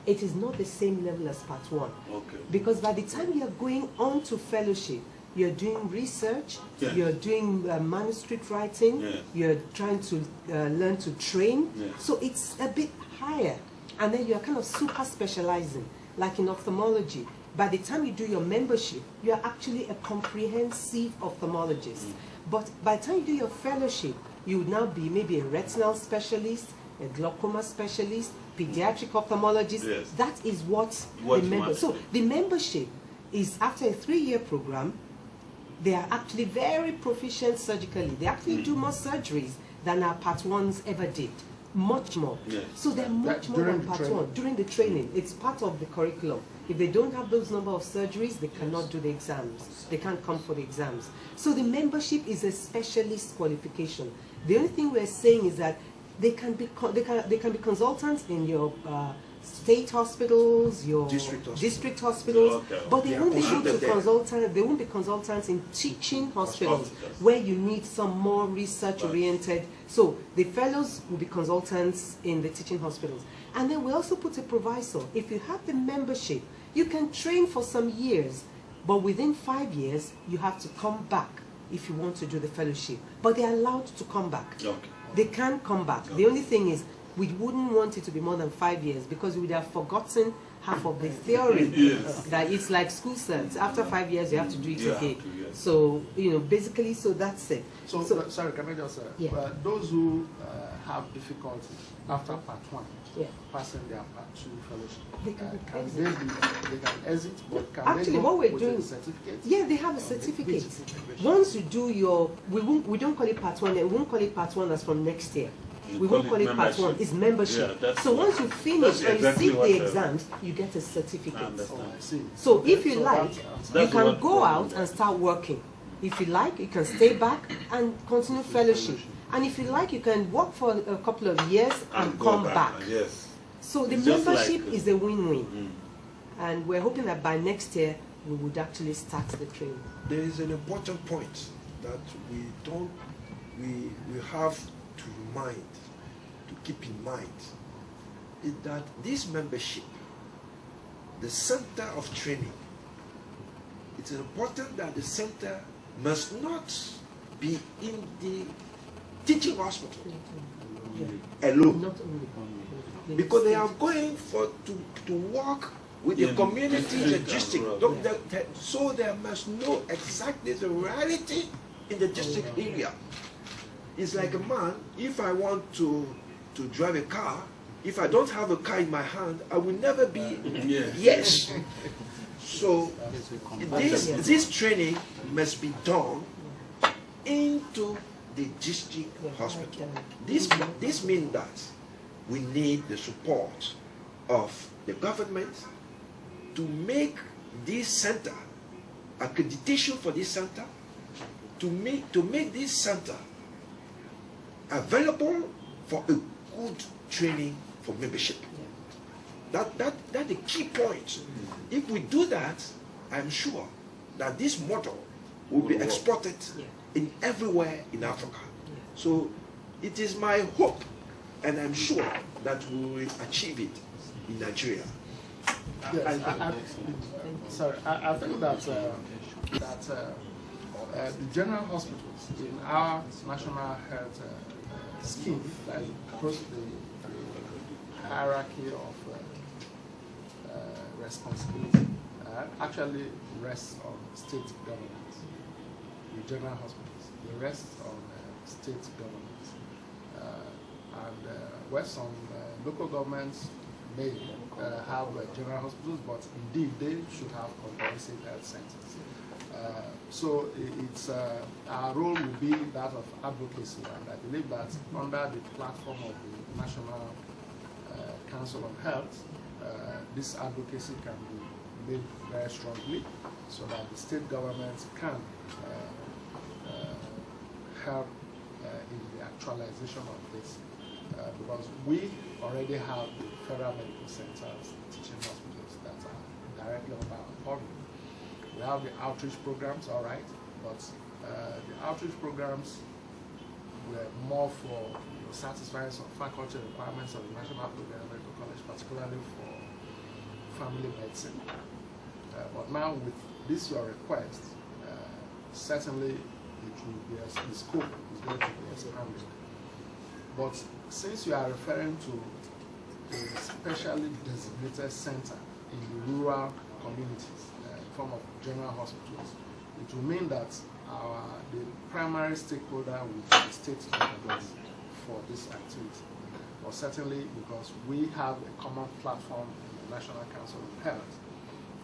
It is not the same level as Part 1. Okay. Because by the time you're going on to fellowship, you're doing research, yes. You're doing manuscript writing, yes. You're trying to learn to train. Yes. So it's a bit higher. And then you're kind of super specializing, like in ophthalmology. By the time you do your membership, you're actually a comprehensive ophthalmologist. But by the time you do your fellowship, you would now be maybe a retinal specialist, a glaucoma specialist, pediatric ophthalmologist. Yes. That is what the member. So the membership is, after a 3-year program, they are actually very proficient surgically. They actually do more surgeries than our Part 1s ever did. Much more. Yes. So they're much more than Part 1. During the training, it's part of the curriculum. If they don't have those number of surgeries, they cannot do the exams. They can't come for the exams. So the membership is a specialist qualification. The only thing we're saying is that they can be consultants in your state hospitals, your district hospitals, but they won't be able to consultant. They won't be consultants in teaching hospitals where you need some more research-oriented. So the fellows will be consultants in the teaching hospitals, and then we also put a proviso: if you have the membership, you can train for some years, but within 5 years you have to come back if you want to do the fellowship. But they're allowed to come back. Okay. They can come back. The only thing is, we wouldn't want it to be more than 5 years, because we would have forgotten half of the theory. Yes. That it's like school certs. After 5 years, you have to do it again. Yes. So, basically, so that's it. So sorry, can I just say, those who have difficulty after Part 1, passing their Part 2 fellowship, they can exit, but can actually, they go what we're with doing, a certificate? Yeah, they have a certificate. Once you do your, we don't call it Part 1, and we won't call it Part 1 as from next year. We won't call it Part 1, it's membership. Yeah, so once you finish and you sit the exams, you get a certificate. So if you like, you can go out and start working. If you like, you can stay back and continue fellowship. And if you like, you can work for a couple of years and come back. Yes. So the membership is a win-win. And we're hoping that by next year, we would actually start the training. There is an important point that we have to remind, to keep in mind, is that this membership, the center of training, it's important that the center must not be in the teaching hospital alone. Not only. Because they are going to work with the community in the district. So they must know exactly the reality in the district area. It's like a man, if I want to drive a car, If I don't have a car in my hand, I will never be Yes. yes. So this training must be done into the district hospital. This means that we need the support of the government to make this center, accreditation for this center, to make this center available for a good training for membership. That's the key point. If we do that, I'm sure that this model will be exported in everywhere in Africa. So it is my hope, and I'm sure that we will achieve it in Nigeria. Yes, I think that the general hospitals in our national health scheme, like across the hierarchy of responsibility, actually rests on state governments. The general hospitals, they rest on state governments, and where some local governments may have general hospitals, but indeed they should have comprehensive health centers. So it's our role will be that of advocacy, and I believe that under the platform of the National Council on Health, this advocacy can be made very strongly, so that the state governments can help in the actualization of this, because we already have the federal medical centers, teaching hospitals that are directly under our purview. We have the outreach programs, all right, but the outreach programs were more for satisfying some faculty requirements of the National Medical College, particularly for family medicine. But now with this your request, certainly it will be the scope is going to be expanded. But since you are referring to a specially designated center in the rural communities, in form of general hospitals, it will mean that the primary stakeholder will be the state government for this activity. But certainly, because we have a common platform in the National Council on Health,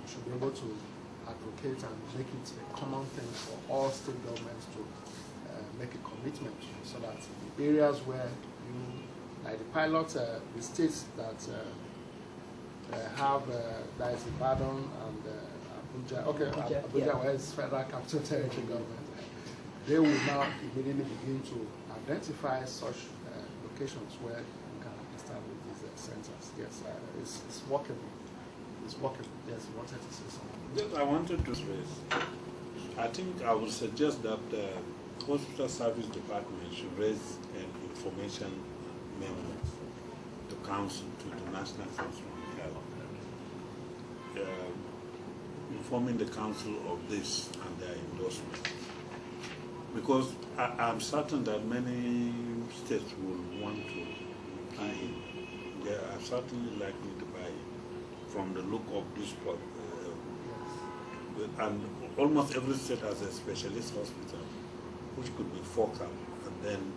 we should be able to advocate and make it a common thing for all state governments to make a commitment, so that the areas where like the pilot, the states that have, that is Ibadan and Abuja, Abuja where is federal capital territory government, they will now immediately begin to identify such locations where you can establish these centers. Yes, it's workable. It's workable. Yes, you wanted to say something. Yes, I wanted to raise. I think I would suggest that the Hospital Service Department should raise an information memo to Council, to the National Council on Health, informing the Council of this and their endorsement. Because I'm certain that many states will want to buy it. They are certainly likely to buy it from the look of this product. And almost every state has a specialist hospital, which could be focal, and then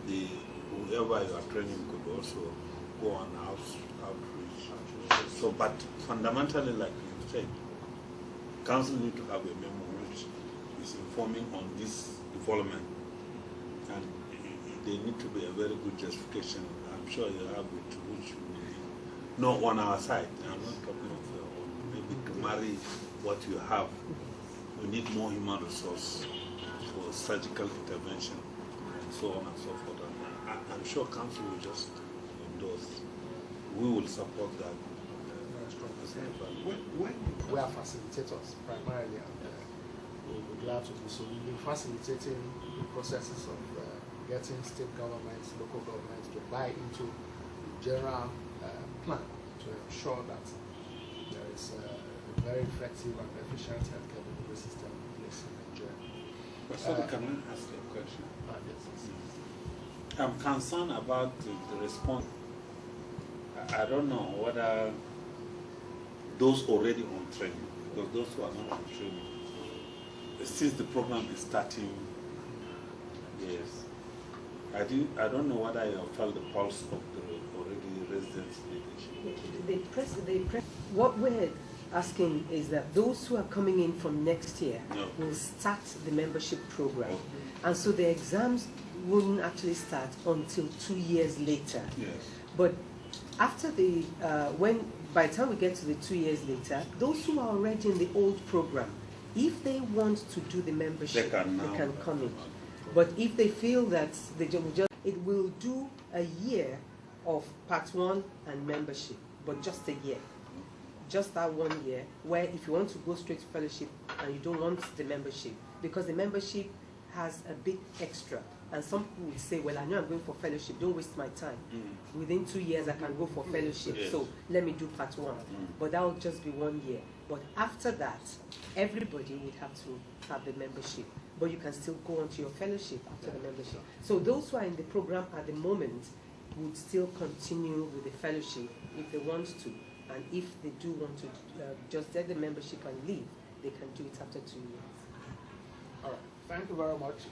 whoever you are training could also go on outreach. So, but fundamentally, like you said, Council need to have a memo which is informing on this development, and they need to be a very good justification. I'm sure you have it, which will not on our side. I'm not talking of maybe to marry what you have. We need more human resource for surgical intervention and so on and so forth. And I'm sure Council will just endorse. We will support that. We are facilitators primarily, and we'll be glad to do so. We've been facilitating the processes of getting state governments, local governments to buy into the general plan to ensure that there is a very effective and efficient healthcare delivery system in place in Nigeria. Sorry, can I ask a question? Yes. I'm concerned about the response. I don't know whether those already on training, because those who are not on training, since the program is starting, yes, I don't know whether you have felt the pulse of the already residents leadership. What we're asking is that those who are coming in from next year will start the membership program. And so the exams wouldn't actually start until 2 years later. Yes. But after the, by the time we get to the 2 years later, those who are already in the old program, if they want to do the membership, they can come in. But if they feel that it will do a year of part 1 and membership, but just a year. Just that 1 year, where if you want to go straight to fellowship and you don't want the membership, because the membership has a big extra. And some people would say, well, I know I'm going for fellowship, don't waste my time. Within 2 years, I can go for fellowship, so let me do part 1. But that will just be 1 year. But after that, everybody would have to have the membership. But you can still go on to your fellowship after the membership. So those who are in the program at the moment would still continue with the fellowship if they want to. And if they do want to just get the membership and leave, they can do it after 2 years. All right. Thank you very much.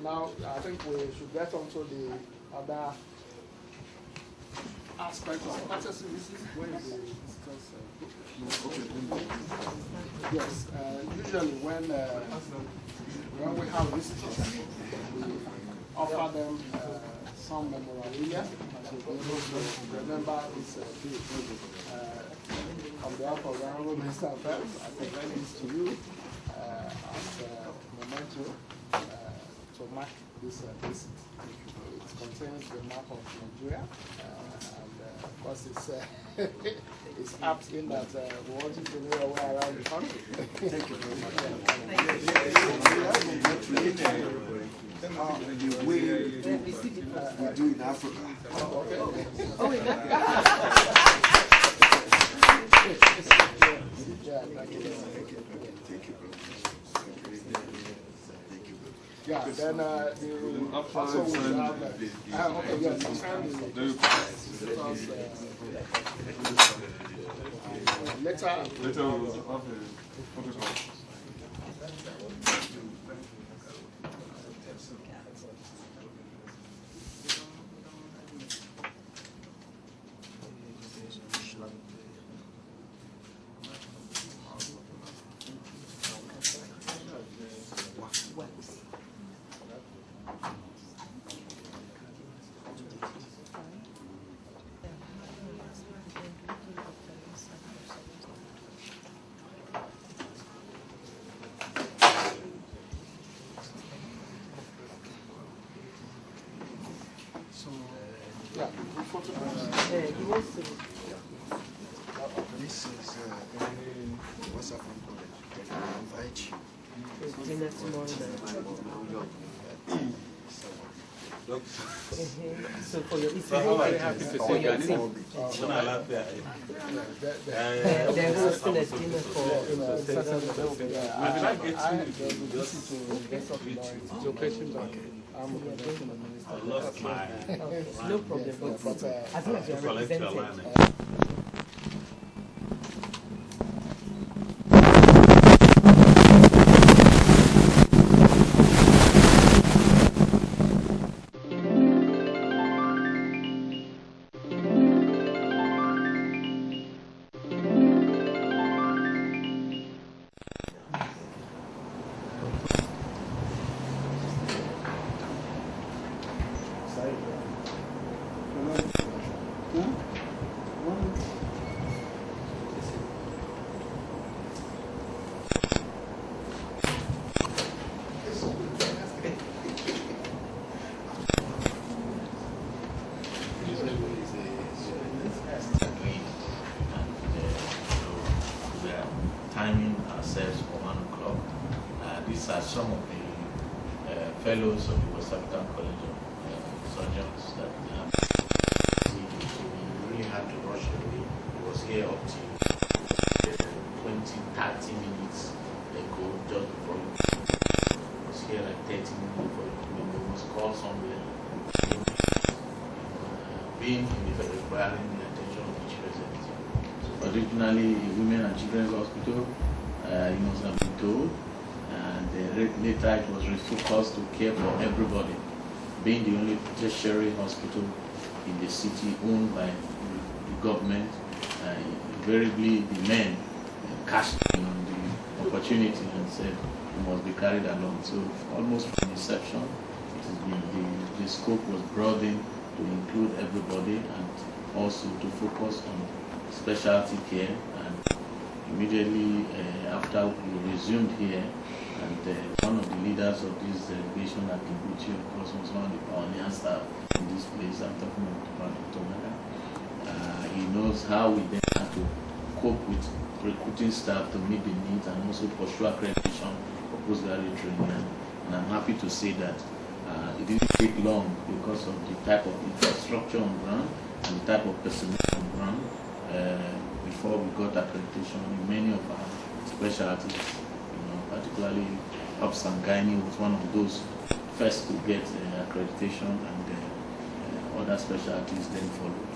Now, I think we should get on to the other aspects of access services. Where is the yes, usually when we have visitors, we offer them some memorabilia to be able to remember this day. On behalf of the Honorable Minister of Affairs, I present this to you as a memento to mark this visit. It contains the map of Nigeria, and of course it's apt in that we want you to know your way around the country. Thank you very much. The way we do in Africa. Okay. Yeah, then also we have okay, yes, later we'll have a photograph. This is what's up? I invite you. Dinner tomorrow night. So for your very happy to see your team. They're hosting a dinner for I lost my no problem, but as long as you're represented. Timing ourselves for 1 o'clock. These are some of the fellows of the West African College of Surgeons that we have. So we really had to rush away. It was here up to 20-30 minutes ago, just before it was here like 30 minutes before we must call somewhere. Being in the requiring the attention of each resident. So originally, Women and Children's Hospital, you must have been told, and later it was refocused to care for everybody. being the only tertiary hospital in the city owned by the government, invariably the men cashed in on the opportunity and said it must be carried along. So almost from inception, it has been the scope was broadened to include everybody and also to focus on specialty care. And immediately after we resumed here, and one of the leaders of this delegation at Abuja, of course, was one of the pioneer staff in this place. I'm talking about Dr. Mada. He knows how we then have to cope with recruiting staff to meet the needs and also pursue accreditation for postgraduate training. And I'm happy to say that it didn't take long because of the type of infrastructure on ground and the type of personnel on ground before we got accreditation in many of our specialties. Particularly Obs and Gynae was one of those first to get accreditation, and other specialties then followed.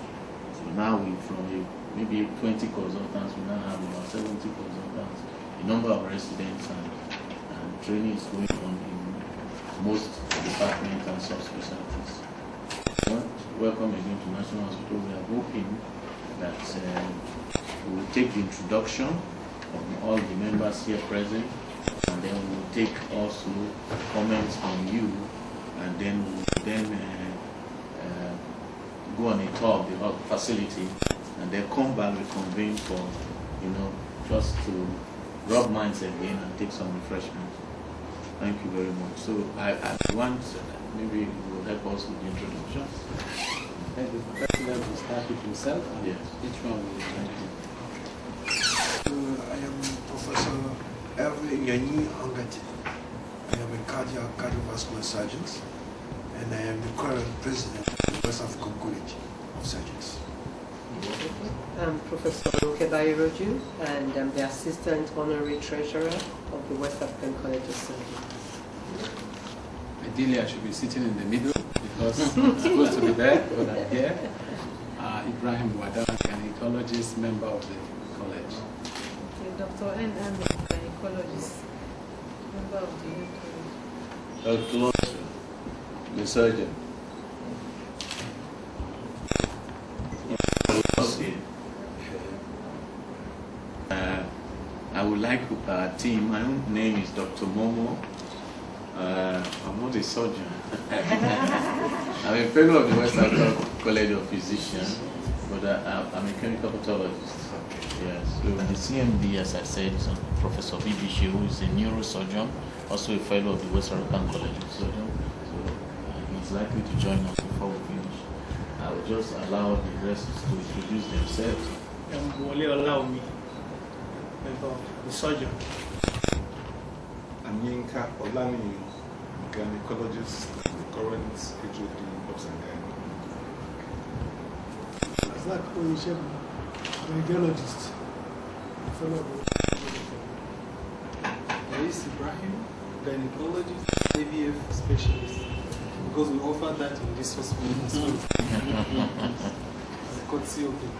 So now from maybe 20 consultants, we now have about 70 consultants. The number of residents and training is going on in most departments and subspecialties. Welcome again to National Hospital. We are hoping that we will take the introduction of all the members here present, and then we will take also comments from you, and then we will go on a tour of the facility, and then come back reconvene for, just to rub minds again and take some refreshment. Thank you very much. So I want, maybe you will help us with the introduction. Thank you. The president will start with himself, and yes, each one will thank you. I am Professor H K YANGNI-ANGATE. I am a cardiovascular surgeon, and I am the current president of the West African College of Surgeons. I'm Professor Roju, and I'm the Assistant Honorary Treasurer of the West African College of Surgeons. Ideally, I should be sitting in the middle because I'm supposed to be there, but I'm here. Ibrahim Wada, gynecologist, member of the college. Dr. N. I'm a gynecologist, member of the college. Dr. Lawson, the surgeon. I would like our team. My own name is Dr. Momo. I'm not a surgeon. I'm a fellow of the West African College of Physicians, but I'm a clinical pathologist. Yes. So the CMD, as I said, is Professor Bibishi, who is a neurosurgeon, also a fellow of the West African College of Surgeons. So he's likely to join us before we finish. I will just allow the rest to introduce themselves. The surgeon. I'm Yinka Olani, gynecologist, current HOD of Gynae. It's like radiologist. There is Ibrahim, gynecologist, AVF specialist. Because we offer that in this hospital as well. As a courtesy of it.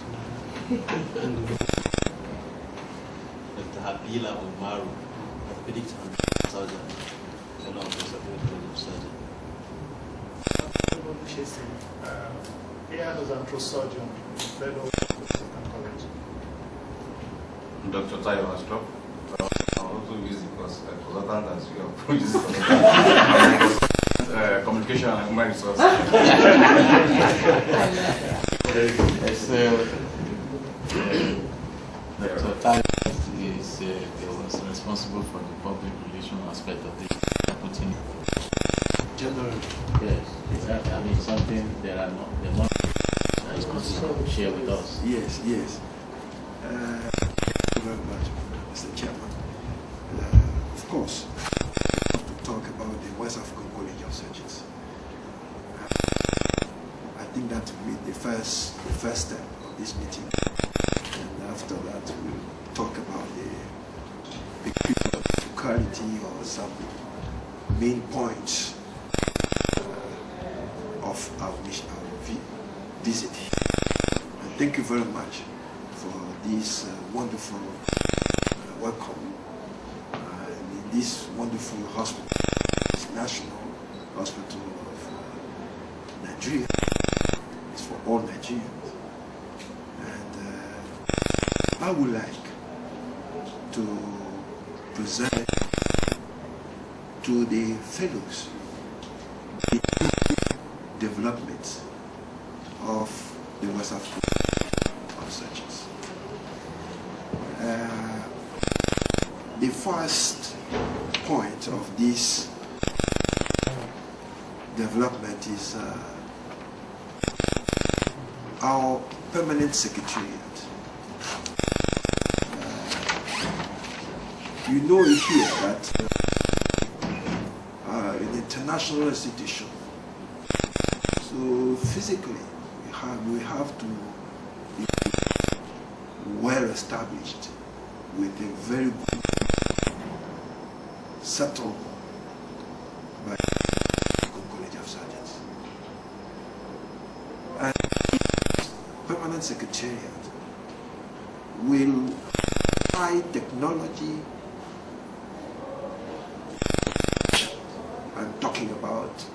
Dr. Habila Umaru, orthopedic surgeon, fellow of the College of Surgeons. Here is a surgeon, fellow of the college. Dr. Tayo Astrop, I also use the course consultant as well. Communication and human resources. Dr. Tayo was responsible for the public relation aspect of this. General. Yes, exactly. I mean, something there are not that is possible to share with us. Yes, yes. Thank you very much, Mr. Chairman. Of course, to talk about the West African College of Surgeons. I think that will be the first step of this meeting. And after that, we'll talk about the picture of locality or some main points of our visit. And thank you very much for this wonderful welcome in this wonderful hospital, this National Hospital of Nigeria, it's for all Nigerians. And I would like to present to the fellows the development of the West African researchers. The first point of this development is our permanent secretariat. You know here that an international institution, so physically we have to be well established with a very good settled by the College of Surgeons. And permanent secretariat will apply technology. I'm talking about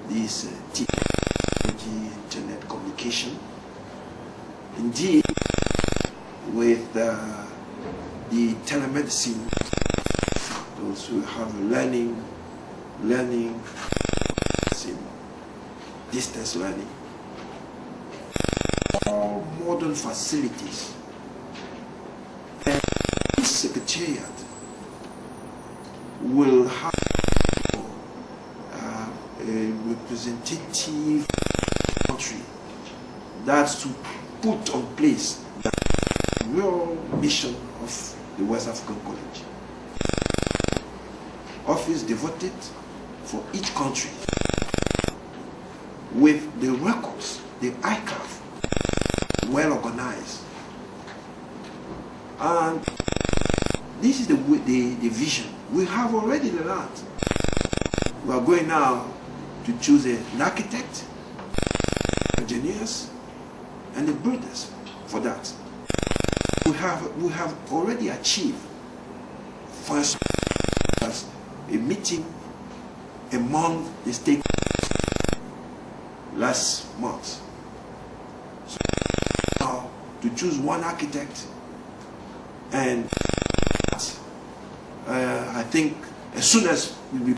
this technology, internet communication. Indeed, with the telemedicine, those who have learning, distance learning, all modern facilities. And this secretariat will have a representative country that's to put on place the real mission of the West African College. Office devoted for each country with the records, the archive, well organized. And this is the vision. We have already learned. We are going now to choose an architect, engineers, and the builders for that. We have already achieved first a meeting among the stakeholders last month. So now to choose one architect, and I think as soon as we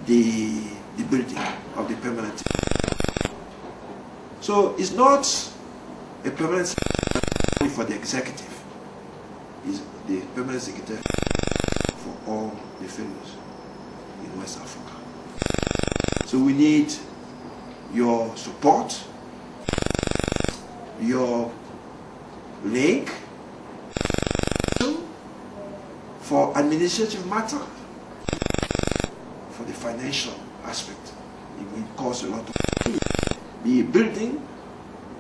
the building of the permanent. So it's not a permanent secretary for the executive. It's the permanent secretary for all the fellows in West Africa. So we need your support, your link for administrative matter, for the financial aspect. It will cost a lot of money. The building,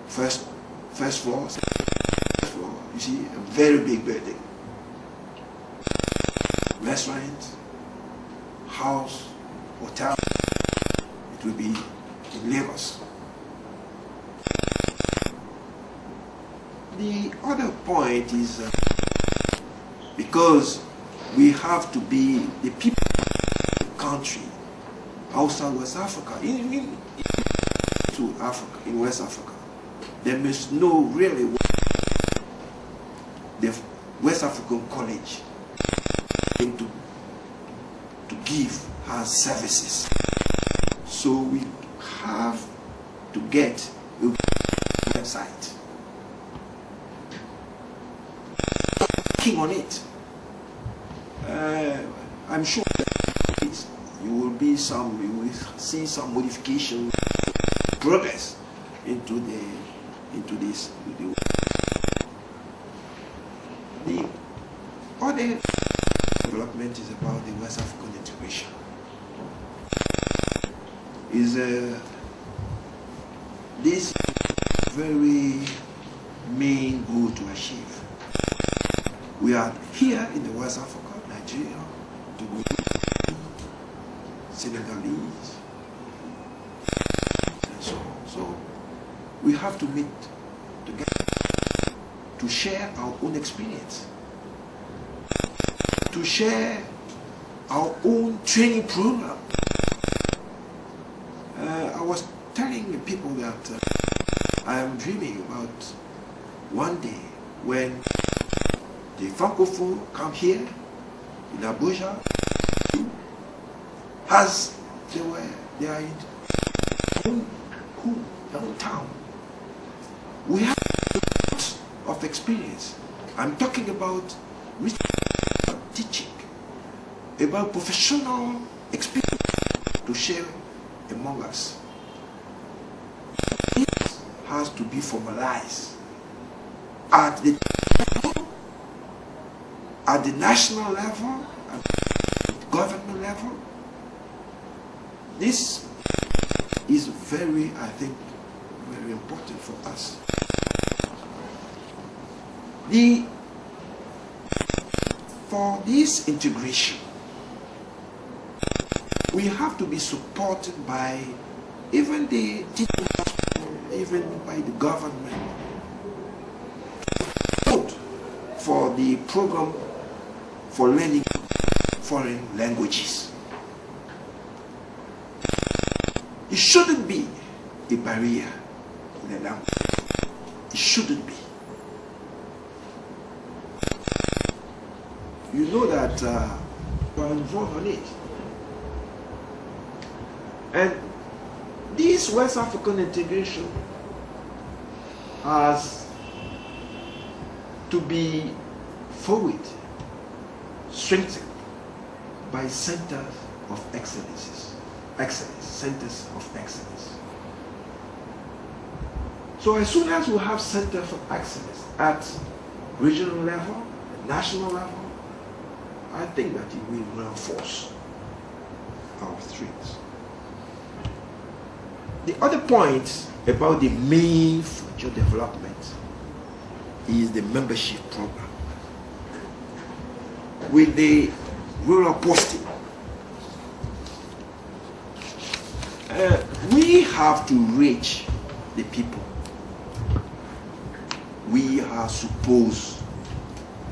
first floor, second floor, you see, a very big building. Restaurant, house, hotel, it will be in Lagos. The other point is because we have to be the people of the country outside West Africa, to Africa, in West Africa. They must know really what the West African College is to give her services. So we have to get a website. Working on it. I'm sure that you will see some modification, progress into this. The other development is about the West African integration. Is this very main goal to achieve? We are here in the West Africa, Nigeria, Togo, Senegalese, and so on. So we have to meet together to share our own experience, to share our own training program. I was telling the people that I am dreaming about one day when the Francophone come here in Abuja, as they are in downtown. We have a lot of experience. I'm talking about teaching, about professional experience to share among us. It has to be formalized at the national level, at the government level. This is very, I think, very important for us. For this integration, we have to be supported by even the teaching, even by the government, for the program for learning foreign languages. It shouldn't be a barrier in the language. It shouldn't be. You know that you are involved on it. And this West African integration has to be forward, strengthened by centers of excellence, centers of excellence. So as soon as we have centers of excellence at regional level, national level, I think that it will reinforce our strengths. The other point about the main future development is the membership program. With the rural posting, we have to reach the people we are supposed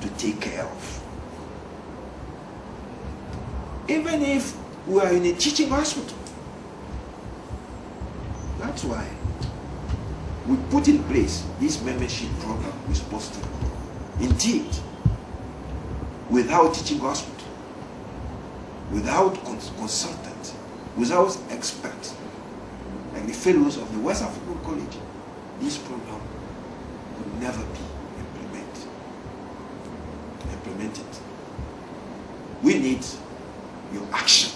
to take care of. Even if we are in a teaching hospital. That's why we put in place this membership program with posting. Indeed, without teaching hospital, without consultant, without experts, like the fellows of the West African College, this program would never be implemented. We need your action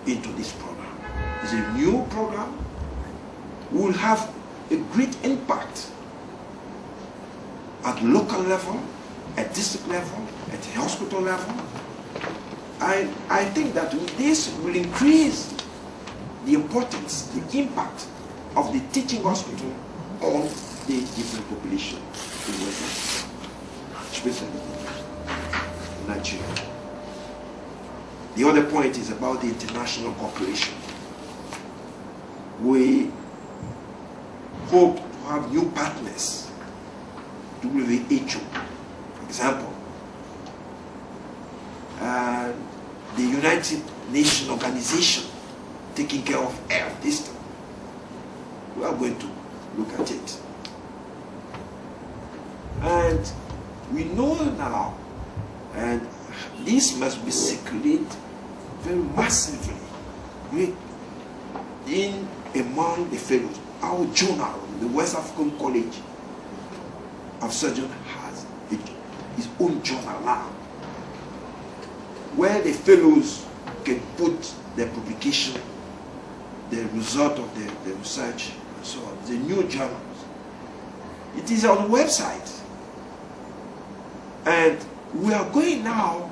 into this program. It's a new program. We will have a great impact at local level, at district level, at the hospital level. I think that this will increase the importance, the impact of the teaching hospital on the different population in West Africa, especially in Nigeria. The other point is about the international cooperation. We hope to have new partners, WHO, for example, and the United Nations Organization taking care of health this time. We are going to look at it. And we know now, and this must be circulated very massively in among the fellows. Our journal, the West African College of Surgeons, has its own journal now, where the fellows can put their publication, the result of the research, and so on, the new journals. It is on the website. And we are going now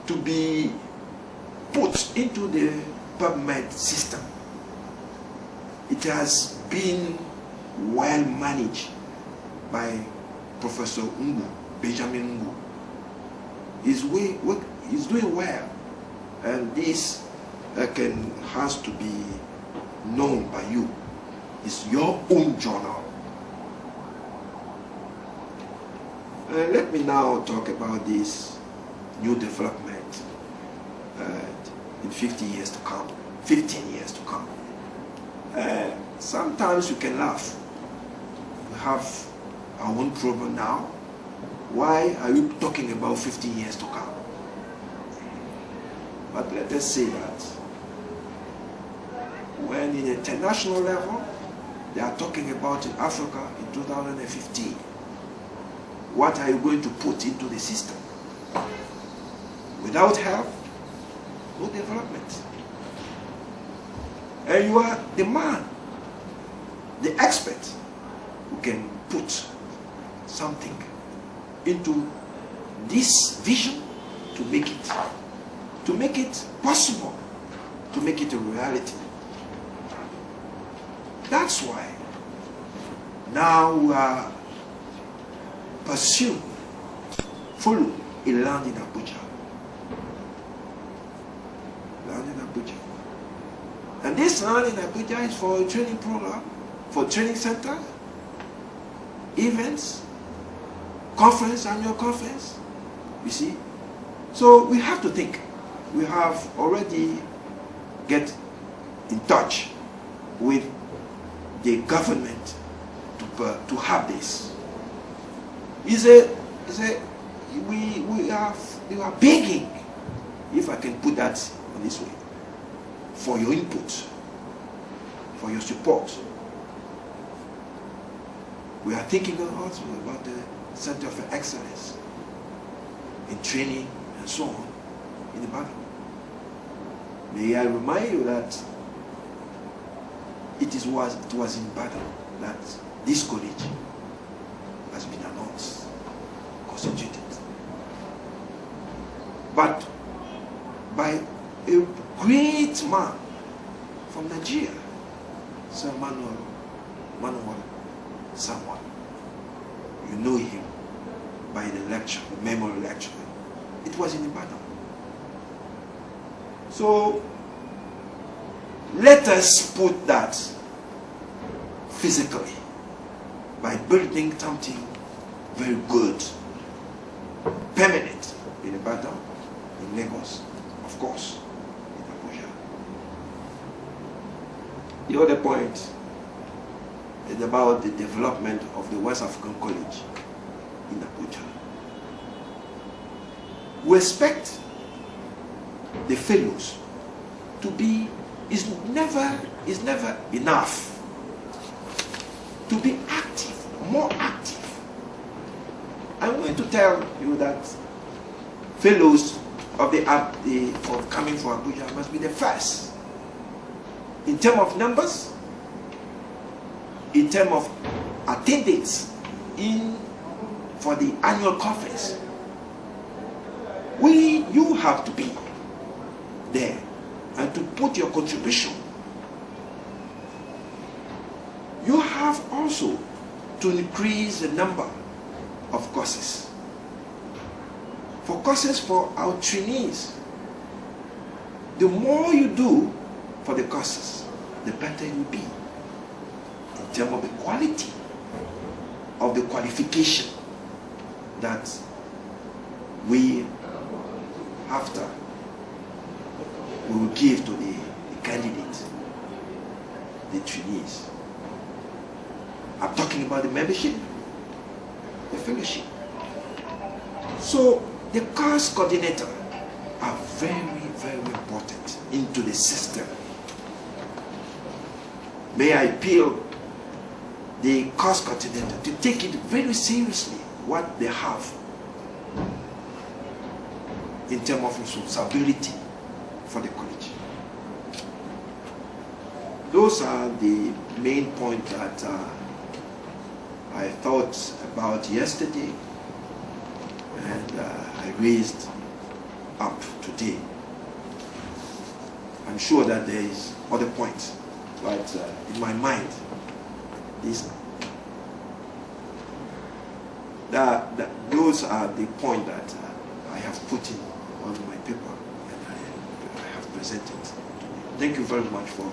to be put into the PubMed system. It has been well managed by Professor Benjamin Ngu. He's doing well, and this has to be known by you. It's your own journal. Let me now talk about this new development in 15 years to come. sometimes you can laugh. We have our own problem now. Why are you talking about 50 years to come? But let us say that when in international level, they are talking about in Africa in 2015, what are you going to put into the system? Without help, no development. And you are the man, the expert, who can put something into this vision to make it possible, to make it a reality. That's why now we are pursuing, follow a land in Abuja. Land in Abuja. And this land in Abuja is for a training program, for training center, events, conference, annual conference, you see. So we have to think. We have already get in touch with the government to have this. We are begging, if I can put that in this way, for your input, for your support. We are thinking also about the Center of Excellence in training and so on in the battle. May I remind you that it was in battle that this college has been announced, constituted. But by a great man from Nigeria, Sir Manuel someone. You know him by the lecture, the memory lecture. It was in Ibadan. So let us put that physically by building something very good, permanent in Ibadan, in Lagos, of course, in Abuja. The other point is about the development of the West African College in Abuja. We expect the fellows to be, is never enough to be active, more active. I'm going to tell you that fellows of coming from Abuja must be the first in terms of numbers, in terms of attendance for the annual conference. You have to be there and to put your contribution. You have also to increase the number of courses. For courses for our trainees, the more you do for the courses, the better it will be in terms of the quality of the qualification that we will give to the candidate, the trainees. I'm talking about the membership, the fellowship. So the course coordinator are very, very important into the system. May I appeal the course coordinator to take it very seriously what they have in terms of responsibility for the college. Those are the main points that I thought about yesterday and I raised up today. I'm sure that there is other points, but in my mind, those are the points that I have put in on my paper and I have presented. Thank you very much for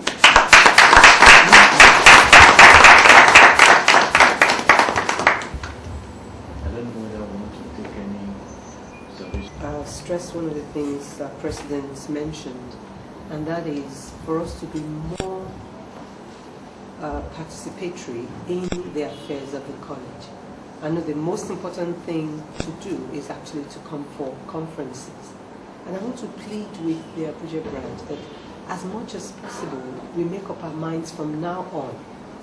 I'll stress one of the things that President mentioned, and that is for us to be more participatory in the affairs of the college. I know the most important thing to do is actually to come for conferences. And I want to plead with the Abuja branch that as much as possible, we make up our minds from now on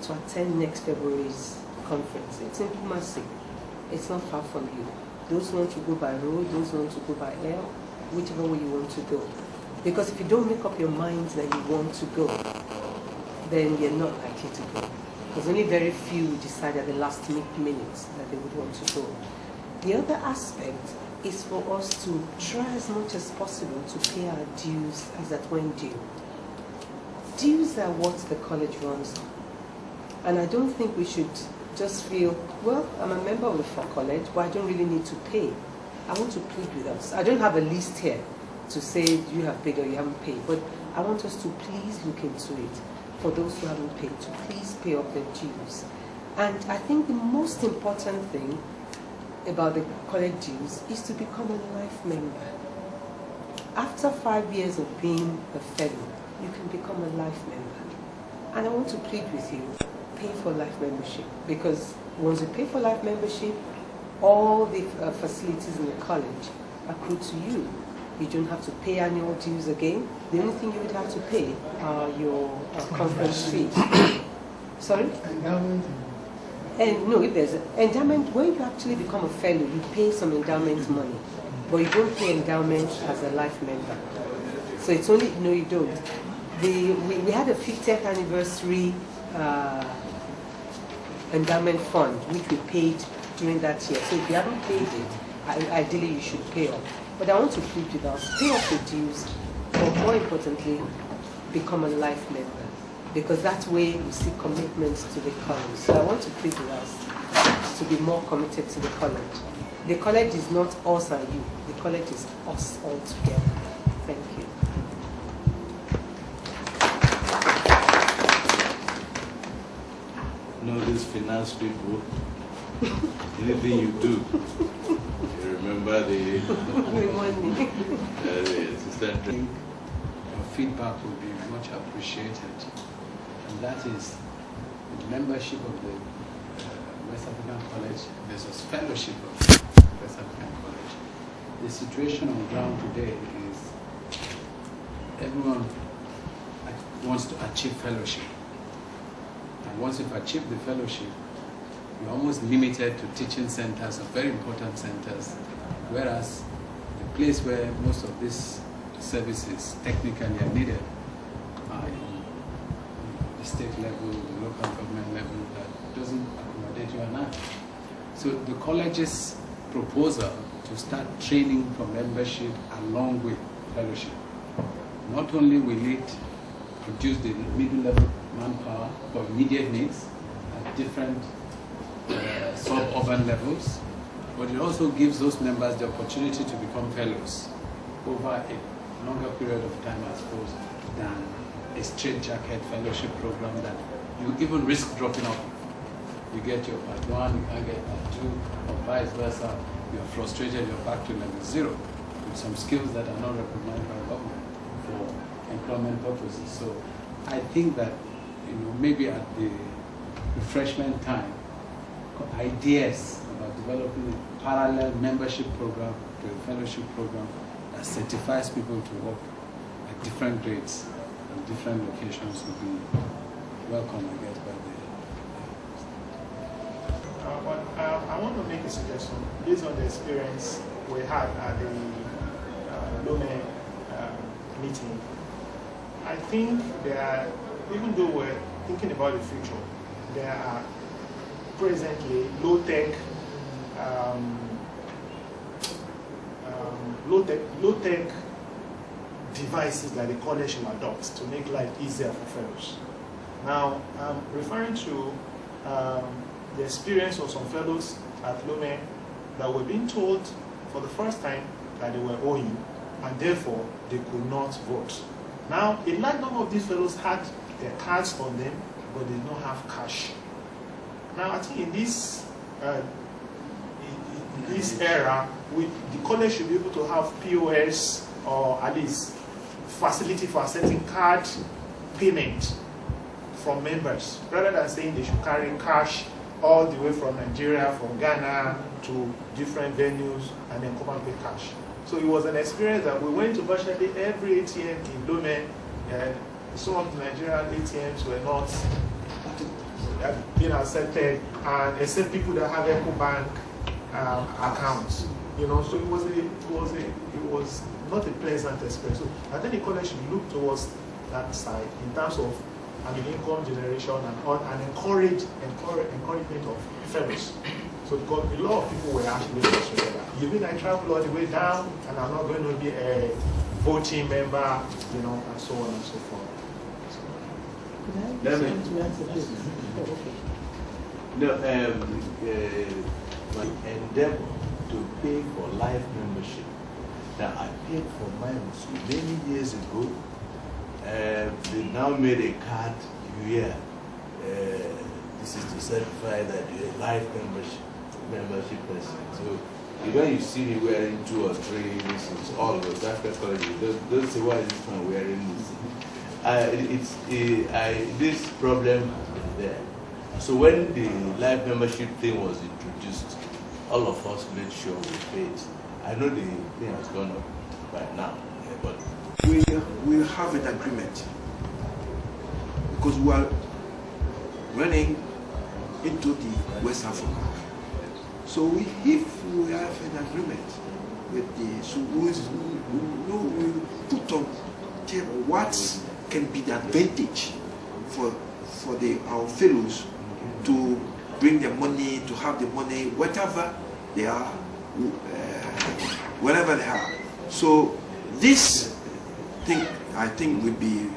to attend next February's conference. It's in Kumasi. It's not far from you. Those who want to go by road, those who want to go by air, whichever way you want to go. Because if you don't make up your mind that you want to go, then you're not likely to go. Because only very few decide at the last minute that they would want to go. The other aspect is for us to try as much as possible to pay our dues as at when due. Dues are what the college runs on. And I don't think we should just feel, well, I'm a member of the college, but I don't really need to pay. I want to plead with us. I don't have a list here to say you have paid or you haven't paid, but I want us to please look into it. For those who haven't paid, to please pay up their dues. And I think the most important thing about the college dues is to become a life member. After 5 years of being a fellow, you can become a life member. And I want to plead with you, pay for life membership, because once you pay for life membership, all the facilities in the college accrue to you. You don't have to pay annual dues again. The only thing you would have to pay are your conference fees. Sorry? Endowment. And no, if there's endowment, when you actually become a fellow, you pay some endowment money, but you don't pay endowment as a life member. So it's only, no, you don't. We had a 50th anniversary endowment fund, which we paid during that year. So if you haven't paid it, ideally you should pay up. But I want to plead with us, pay off the dues, but more importantly, become a life member. Because that way we see commitments to the college. So I want to plead with us to be more committed to the college. The college is not us and you. The college is us all together. Thank you. Know these finance people, anything you do, you remember the assistant. Your feedback will be much appreciated, and that is the membership of the West African College versus fellowship of West African College. The situation on the ground today is everyone wants to achieve fellowship. And once you've achieved the fellowship, you're almost limited to teaching centers, or very important centers, whereas the place where most of these services technically are needed are in the state level, the local government level, that doesn't accommodate you and I. So the college's proposal to start training for membership along with fellowship, not only will it produce the middle-level manpower for immediate needs at different sub-urban levels, but it also gives those members the opportunity to become fellows over a longer period of time, I suppose, than a straitjacket fellowship program that you even risk dropping off. You get your part 1, you can't get part 2, or vice versa. You're frustrated, you're back to level 0 with some skills that are not recognized by government for employment purposes. So I think that, maybe at the refreshment time, ideas about developing a parallel membership program to a fellowship program that certifies people to work at different grades and different locations would be welcome, I guess, by the I want to make a suggestion based on the experience we had at the Lome meeting. I think there are, even though we're thinking about the future, there are presently low-tech devices that the college should adopt to make life easier for fellows. Now, I'm referring to the experience of some fellows at Lome that were being told for the first time that they were owing, and therefore they could not vote. Now, a large number of these fellows had their cards on them, but they did not have cash. Now, I think in this era, the college should be able to have POS, or at least facility for accepting card payment from members, rather than saying they should carry cash all the way from Nigeria, from Ghana to different venues and then come and pay cash. So it was an experience that we went to virtually every ATM in Lome, and some of the Nigerian ATMs were not being accepted, and except people that have EcoBank accounts, you know. So it was not a pleasant experience. So I think the college should look towards that side in terms of income generation and encouragement of fellows. So because a lot of people were actually frustrated. You mean I travel all the way down and I'm not going to be a voting member, you know, and so on and so forth. My endeavor to pay for life membership. Now I paid for mine many years ago. They now made a card here. This is to certify that you're a life membership person. So when you see me wearing 2 or 3, this is all of Africa colleges. Don't say, why is this man wearing this? This problem is there. So when the life membership thing was introduced, all of us made sure we paid. I know the thing has gone up by now, but we have an agreement because we are running into the West Africa. So if we have an agreement with the, so we put on table what can be the advantage for our fellows to bring their money, to have the money, whatever they are, wherever they are. So this thing, I think, will be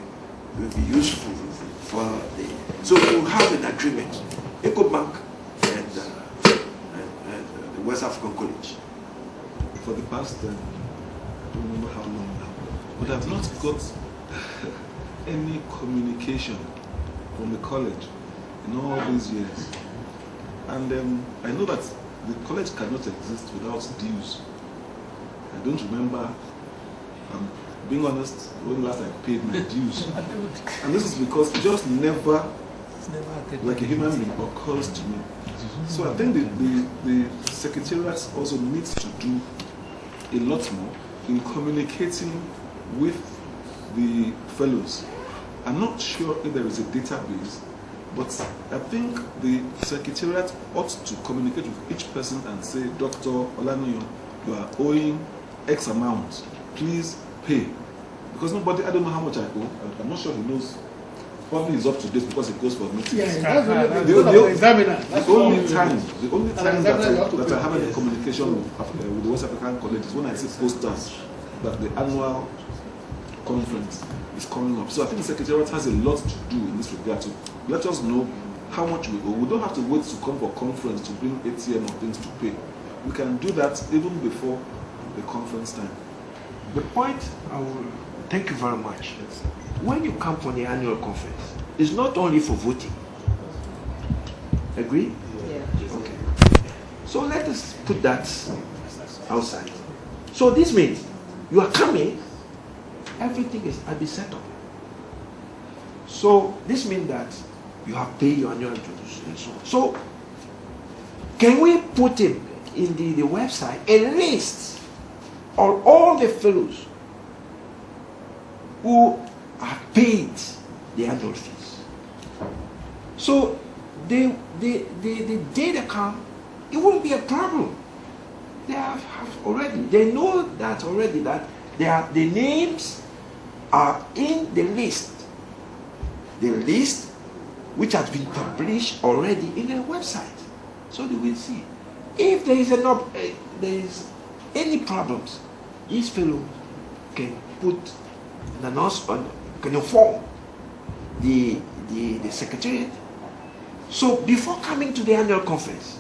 useful for the. So we'll have an agreement, EcoBank and the West African College. For the past, I don't remember how long now, but I've not got any communication from the college in all these years. And I know that the college cannot exist without dues. I don't remember, being honest, when last I paid my dues. And this is because it just never, like a human being, occurs to me. So I think the Secretariat also needs to do a lot more in communicating with the fellows. I'm not sure if there is a database, but I think the Secretariat ought to communicate with each person and say, Dr. Olaniyan, you are owing X amount, please pay. Because nobody, I don't know how much I owe, I'm not sure he knows. Probably it's up to date because it goes for meetings. Yeah, the only time that I have any communication with the West African College is when I see posters that the annual conference is coming up. So I think the Secretariat has a lot to do in this regard to let us know how much we owe. We don't have to wait to come for conference to bring ATM or things to pay. We can do that even before the conference time. The point I will thank you very much. When you come for the annual conference, it's not only for voting. Agree? Yeah. Okay. So let us put that outside. So this means you are coming, everything is at the setup. So this means that you have paid your annual dues and so on. So can we put in the website a list of all the fellows who have paid the annual fees? So the day they come, it won't be a problem. They have already, they know that already that the names are in the list. The list which has been published already in the website. So they will see. If there is any problems, these fellows can put an announcement, can inform the Secretariat. So before coming to the annual conference,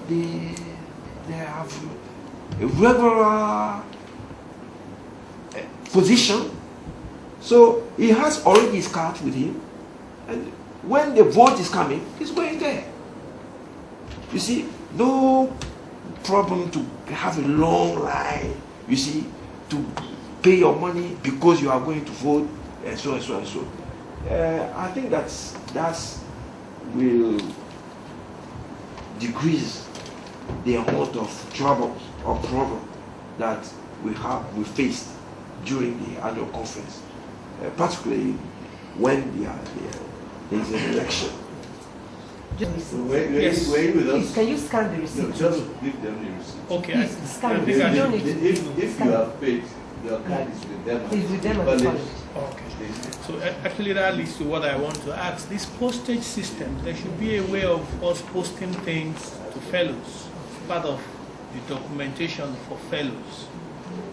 they have a regular position. So he has already his card with him, and when the vote is coming, he's going there. You see, no problem to have a long line, you see, to pay your money because you are going to vote, and so and so and so. I think that will decrease the amount of trouble or problem that we faced during the annual conference, particularly when there is an election. Yes. Can you scan the receipt? No, just give them the receipt. Okay. Scan the receipt. If you have paid, your card is with them. It's with them at the college. Okay. So actually that leads to what I want to ask. This postage system, there should be a way of us posting things to fellows, part of the documentation for fellows.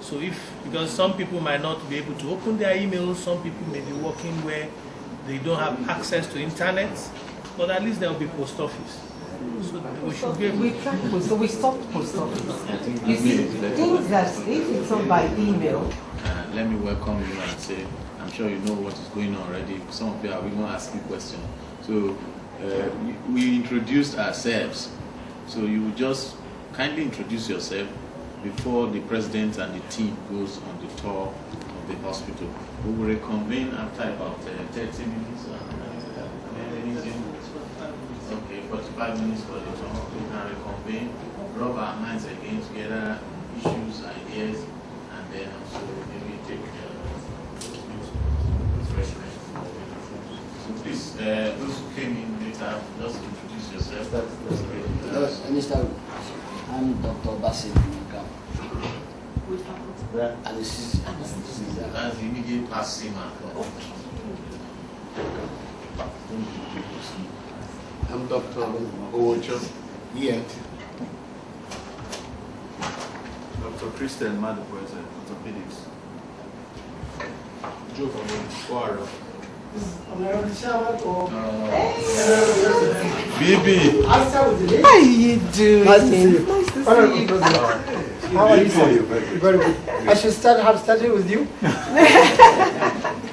So because some people might not be able to open their emails, some people may be working where they don't have access to internet, but at least there will be post office. So we should be able So we stopped post office. You see, things that if it's on by email. Let me welcome you and say, I'm sure you know what is going on already. Some of you are even asking questions. So we introduced ourselves. So you will just kindly introduce yourself before the president and the team goes on the tour of the hospital. We will reconvene after about 30 minutes. Okay, 45 minutes for the tour. We can reconvene, rub our minds again together, issues, ideas, and then also maybe take refreshment. So please, those who came in later, just introduce yourself. Minister, I'm Dr. Basil Mugam. Anesthesia. That's the immediate past SEMA. I'm Dr. Owocho. Yet. Dr. Christian Madukweze, orthopedics. Joe from Kwara. Bibi. How are you doing? Nice to see you. Nice to see you. How are you, sir? Very good. I should have started with you.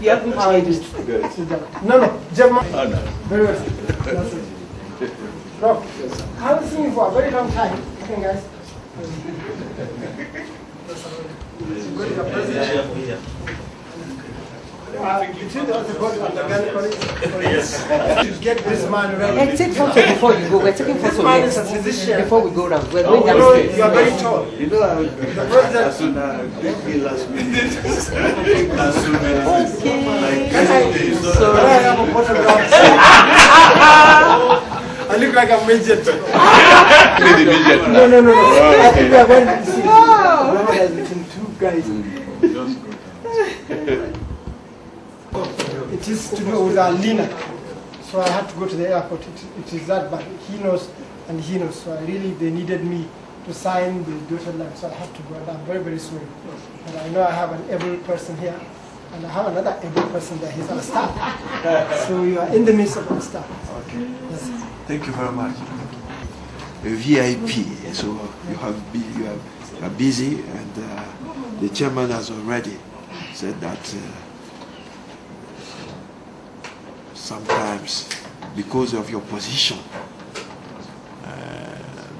You have been changed. Good. No, Gemma. Oh, no. Very well. Prof, I haven't seen you for a very long time. Okay, guys. You should also go to undergrad college. Yes. To get this man ready. Take photo before you go. We're taking photo This man is a physician. before we go round. We're going downstairs. You are very tall. You know, The president. as soon as last minute. Can I have a photograph? I look like a midget. No. I think we are going to see. Remember, there's between two guys. It is to do with Alina. So I had to go to the airport. It is that bad. He knows and he knows. So they needed me to sign the dotted line. So I have to go. And I'm very, very sorry. And I know I have an able person here. And I have another able person there. He's our staff. So you are in the midst of our staff. Okay. Yes. Thank you very much. A VIP. So you are busy, and the chairman has already said that sometimes, because of your position,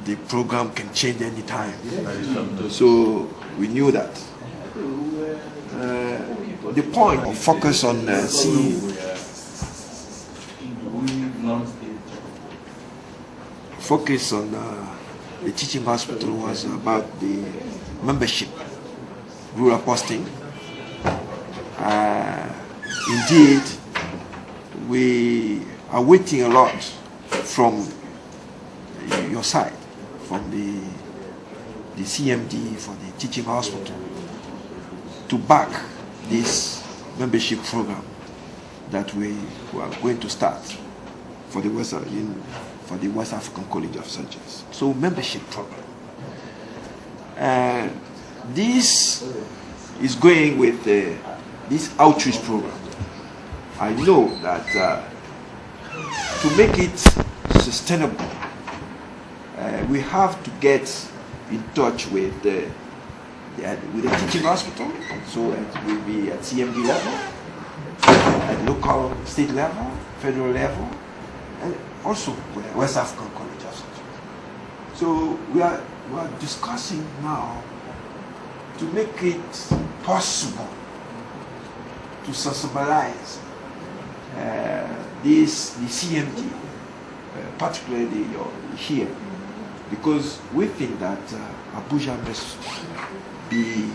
the program can change any time. So we knew that. The point of focus on focus on the teaching hospital was about the membership rural posting. Indeed, we are waiting a lot from your side, from the CMD for the teaching hospital, to back this membership program that we are going to start for the West African College of Surgeons. So membership program. This is going with this outreach program. I know that to make it sustainable, we have to get in touch with the teaching hospital. So it will be at CMD level, at local, state level, federal level, and also with the West African College of Surgeons. So we are discussing now to make it possible to sensibilize the CMD, particularly here, because we think that Abuja must be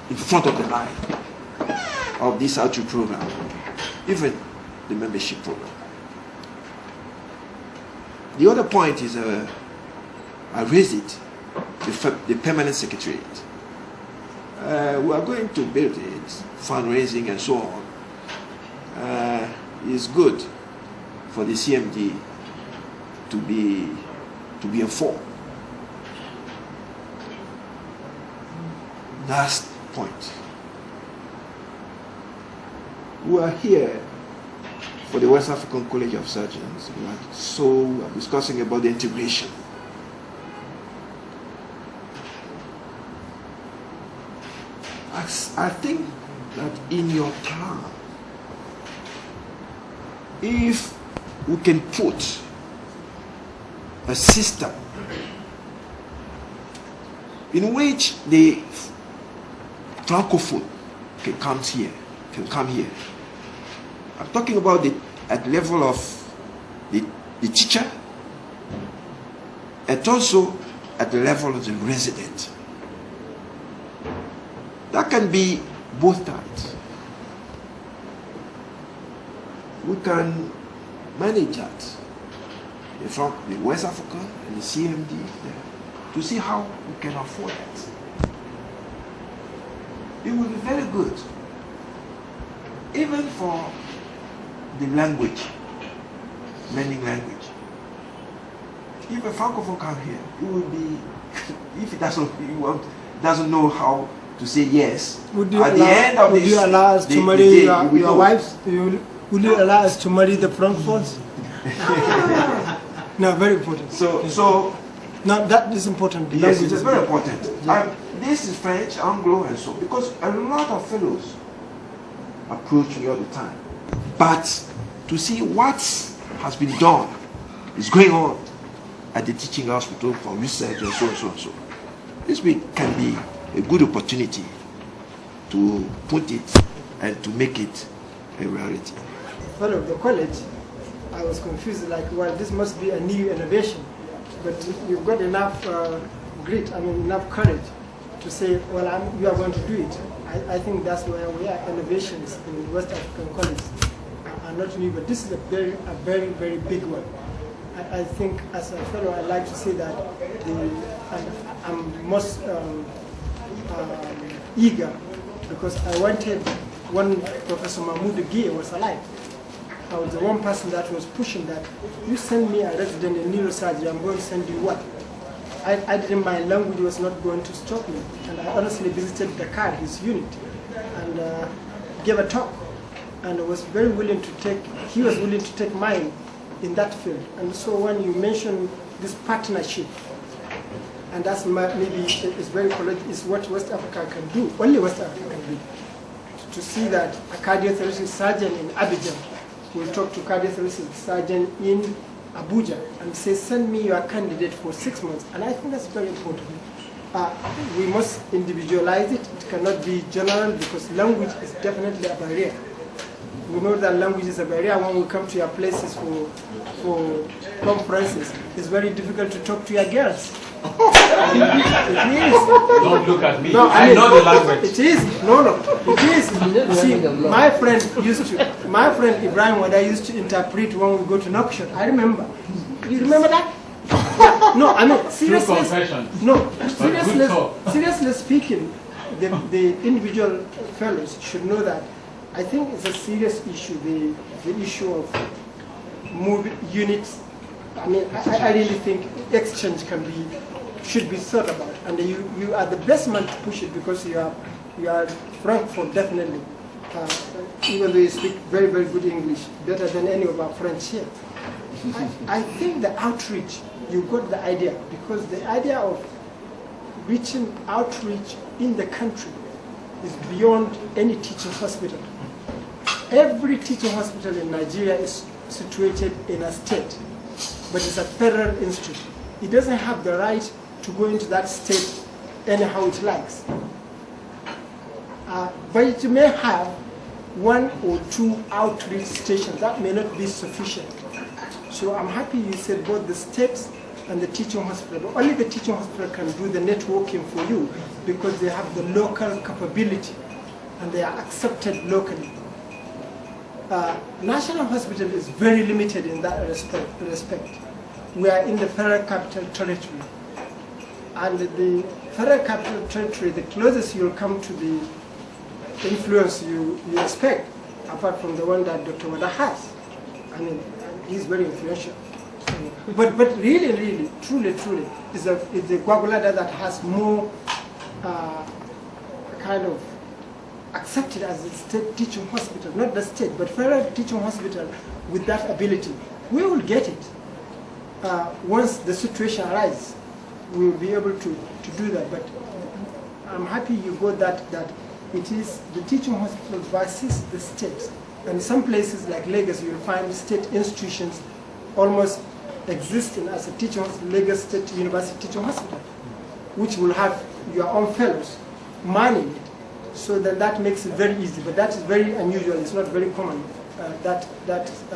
in front of the line of this outreach program, even the membership program. The other point is, I raised it, the permanent secretariat. We are going to build it, fundraising and so on. It's good for the CMD to be informed. Last point. We are here for the West African College of Surgeons. We are discussing about the integration. I think that in your plan, if we can put a system in which the francophone can come here. I'm talking about at the level of the teacher, and also at the level of the resident. That can be both sides. We can manage that from the West Africa and the CMD to see how we can afford it. It will be very good, even for the language, learning language. If a francophone come here, it will be, if it doesn't know how to say yes, would you at allow, the end of would this, you allow us to marry your wives? Would you allow us to marry the francophones? No, very important. So no, that is important. Yes, it is very important. This is French, Anglo, and so, because a lot of fellows approach me all the time. But to see what has been done, is going on at the teaching hospital for research and so on, so on, so. This can be a good opportunity to put it and to make it a reality. Fellow of the college, I was confused, like, well, this must be a new innovation, but you've got enough grit, enough courage to say, well, you are going to do it. I think that's where we are. Innovations in West African colleges are not new, but this is a very, very big one. I think, as a fellow, I'd like to say that I'm most eager, because I wanted, when Professor Mahmoud Gueye was alive, I was the one person that was pushing that, you send me a resident in neurosurgery, I'm going to send you what? I didn't mind, language was not going to stop me. And I honestly visited Dakar, his unit, and gave a talk. And I was very willing to take, he was willing to take mine in that field. And so when you mention this partnership, and that's maybe it's very college, is what West Africa can do, only West Africa can do. To see that a cardiothoracic surgeon in Abidjan will talk to cardiothoracic surgeon in Abuja and say, send me your candidate for 6 months. And I think that's very important. We must individualize it. It cannot be general, because language is definitely a barrier. We know that language is a barrier when we come to your places for conferences. It's very difficult to talk to your girls. It is. Don't look at me. No, I know the language. It is. No, it is. See, my friend Ibrahim Wada used to interpret when we go to Nouakchott. I remember. You remember that? Yeah. No, seriously. No, seriously speaking, the individual fellows should know that. I think it's a serious issue, the issue of moving units. I really think exchange should be thought about, and you are the best man to push it, because you are Francophone definitely, even though you speak very, very good English, better than any of our friends here. I think the outreach, you got the idea, because the idea of reaching outreach in the country is beyond any teaching hospital. Every teaching hospital in Nigeria is situated in a state, but it's a federal institute. It doesn't have the right to go into that state anyhow it likes. But it may have 1 or 2 outreach stations. That may not be sufficient. So I'm happy you said both the states and the teaching hospital, but only the teaching hospital can do the networking for you because they have the local capability and they are accepted locally. National Hospital is very limited in that respect. We are in the Federal Capital Territory. And the Federal Capital Territory, the closest you'll come to the influence you expect, apart from the one that Dr. Wada has. I mean, he's very influential. But really, truly, is the Gwagwalada that has more kind of accepted as a state teaching hospital, not the state, but federal teaching hospital with that ability. We will get it. Once the situation arises, we will be able to do that. But I'm happy you got that it is the teaching hospital versus the state. And in some places like Lagos, you'll find state institutions almost existing as a teaching hospital, Lagos State University Teaching Hospital, which will have your own fellows manning it. So that makes it very easy, but that is very unusual. It's not very common, that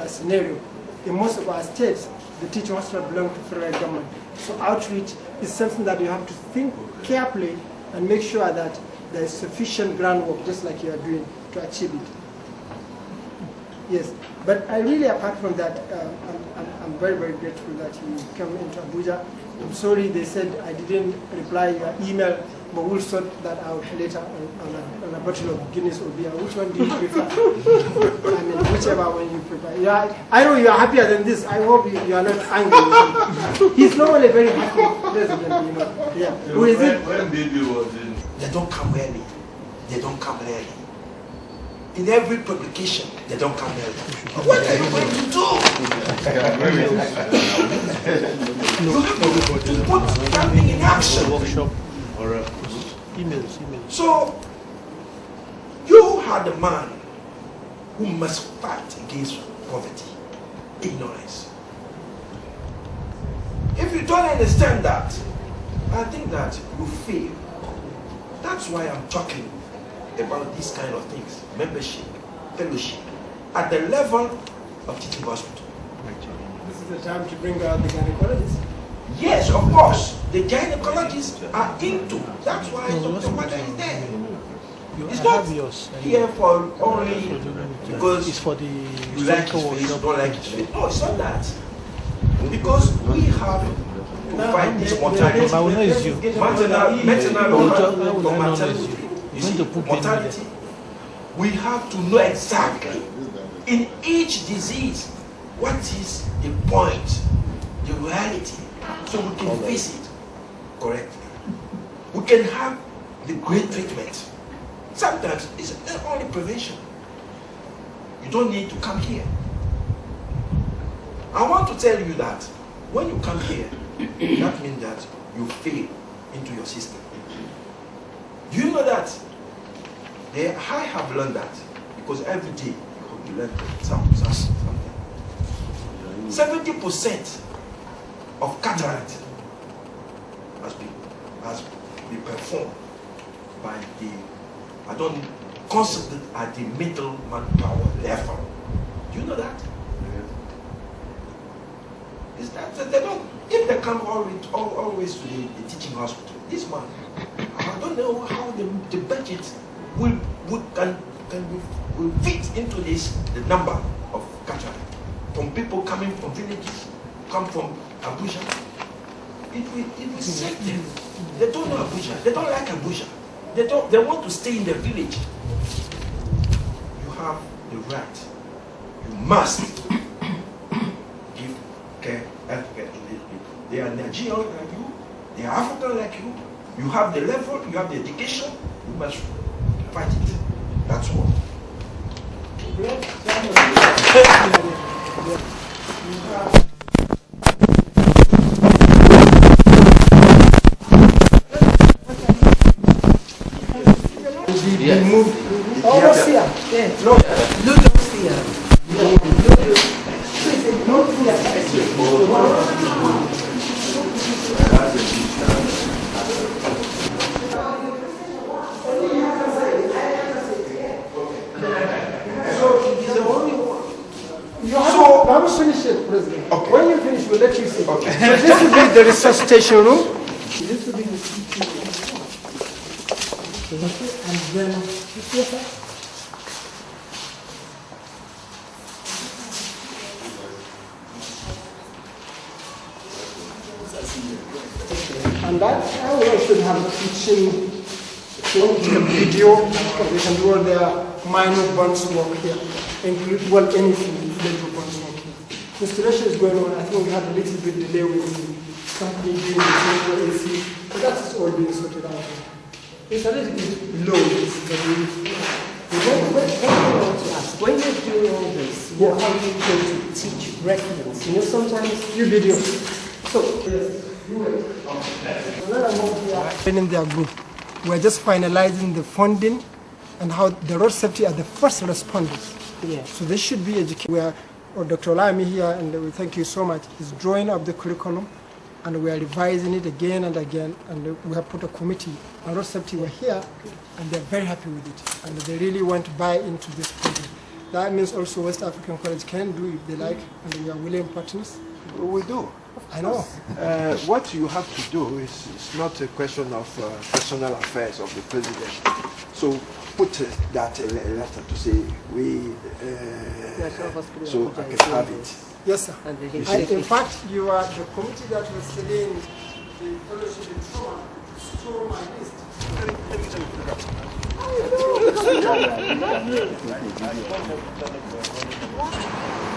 scenario. In most of our states, the teaching hospital belongs to federal government. So outreach is something that you have to think carefully and make sure that there is sufficient groundwork, just like you are doing, to achieve it. Yes, but I really, apart from that, I'm very, very grateful that you came into Abuja. I'm sorry they said I didn't reply your email, but we'll sort that out later on a bottle of Guinness or beer. Which one do you prefer? I mean, whichever one you prefer. Yeah, I know you are happier than this. I hope you are not angry. He's normally very happy president, you know. Yeah. Who is it? When baby was in, they don't come early. They don't come early. In every publication, they don't come early. What are you going to do? You have to put something in action. Workshop or emails. So, you are the man who must fight against poverty, ignorance. If you don't understand that, I think that you fail. That's why I'm talking about these kind of things, membership, fellowship, at the level of teaching hospital. This is the time to bring out the gynecologists. Yes, of course. The gynecologists are into. That's why Dr. Wada is there. It's not here for only because it's for the you like his face, you don't like his face. No, it's not that. Because we have to fight this mortality. Mortality. We have to know exactly in each disease what is the point, the reality, so we can face it correctly. We can have the great treatment. Sometimes it's not only prevention. You don't need to come here. I want to tell you that when you come here, that means that you fail into your system. Do you know that? I have learned that because every day you learn something. 70% of cataract has been performed by the, I don't consider it at the middle manpower level. Do you know that? Is that they don't? If they come always to the teaching hospital, this man, I don't know how the budget will fit into this the number of cataract from people coming from villages, come from Abuja. It will save them. They don't know Abuja. They don't like Abuja. They want to stay in the village. You have the right. You must give care, health care to these people. They are Nigerian like you. They are African like you. You have the level. You have the education. You must fight it. That's all. Almost here. No, just here. facilities, we'll let you see. Okay. So this will be the resuscitation room. This will be the CT room. And then, yes, sir? And that I will also have a teaching video, they can do all their minor burns work here, include well anything major burns work here. Installation is going on. I think we had a little bit delay with the company doing the central AC, but that's all being sorted out. It's a little bit low, but when you're doing all this, what are you going to teach reference? You know, sometimes few videos. So, in their group, we're just finalizing the funding and how the road safety are the first responders. Yeah. So they should be educated. We are, Dr. Olami here, and we thank you so much, is drawing up the curriculum, and we are revising it again and again, and we have put a committee on road safety. We're here, and they're very happy with it, and they really want to buy into this project. That means also West African College can do if they like, and we are willing partners. We do. I know. What you have to do is it's not a question of personal affairs of the president. So put that in a letter to say so I can have it. Yes, sir. In fact, you are the committee that was studying the fellowship in trauma. Store my list. I know.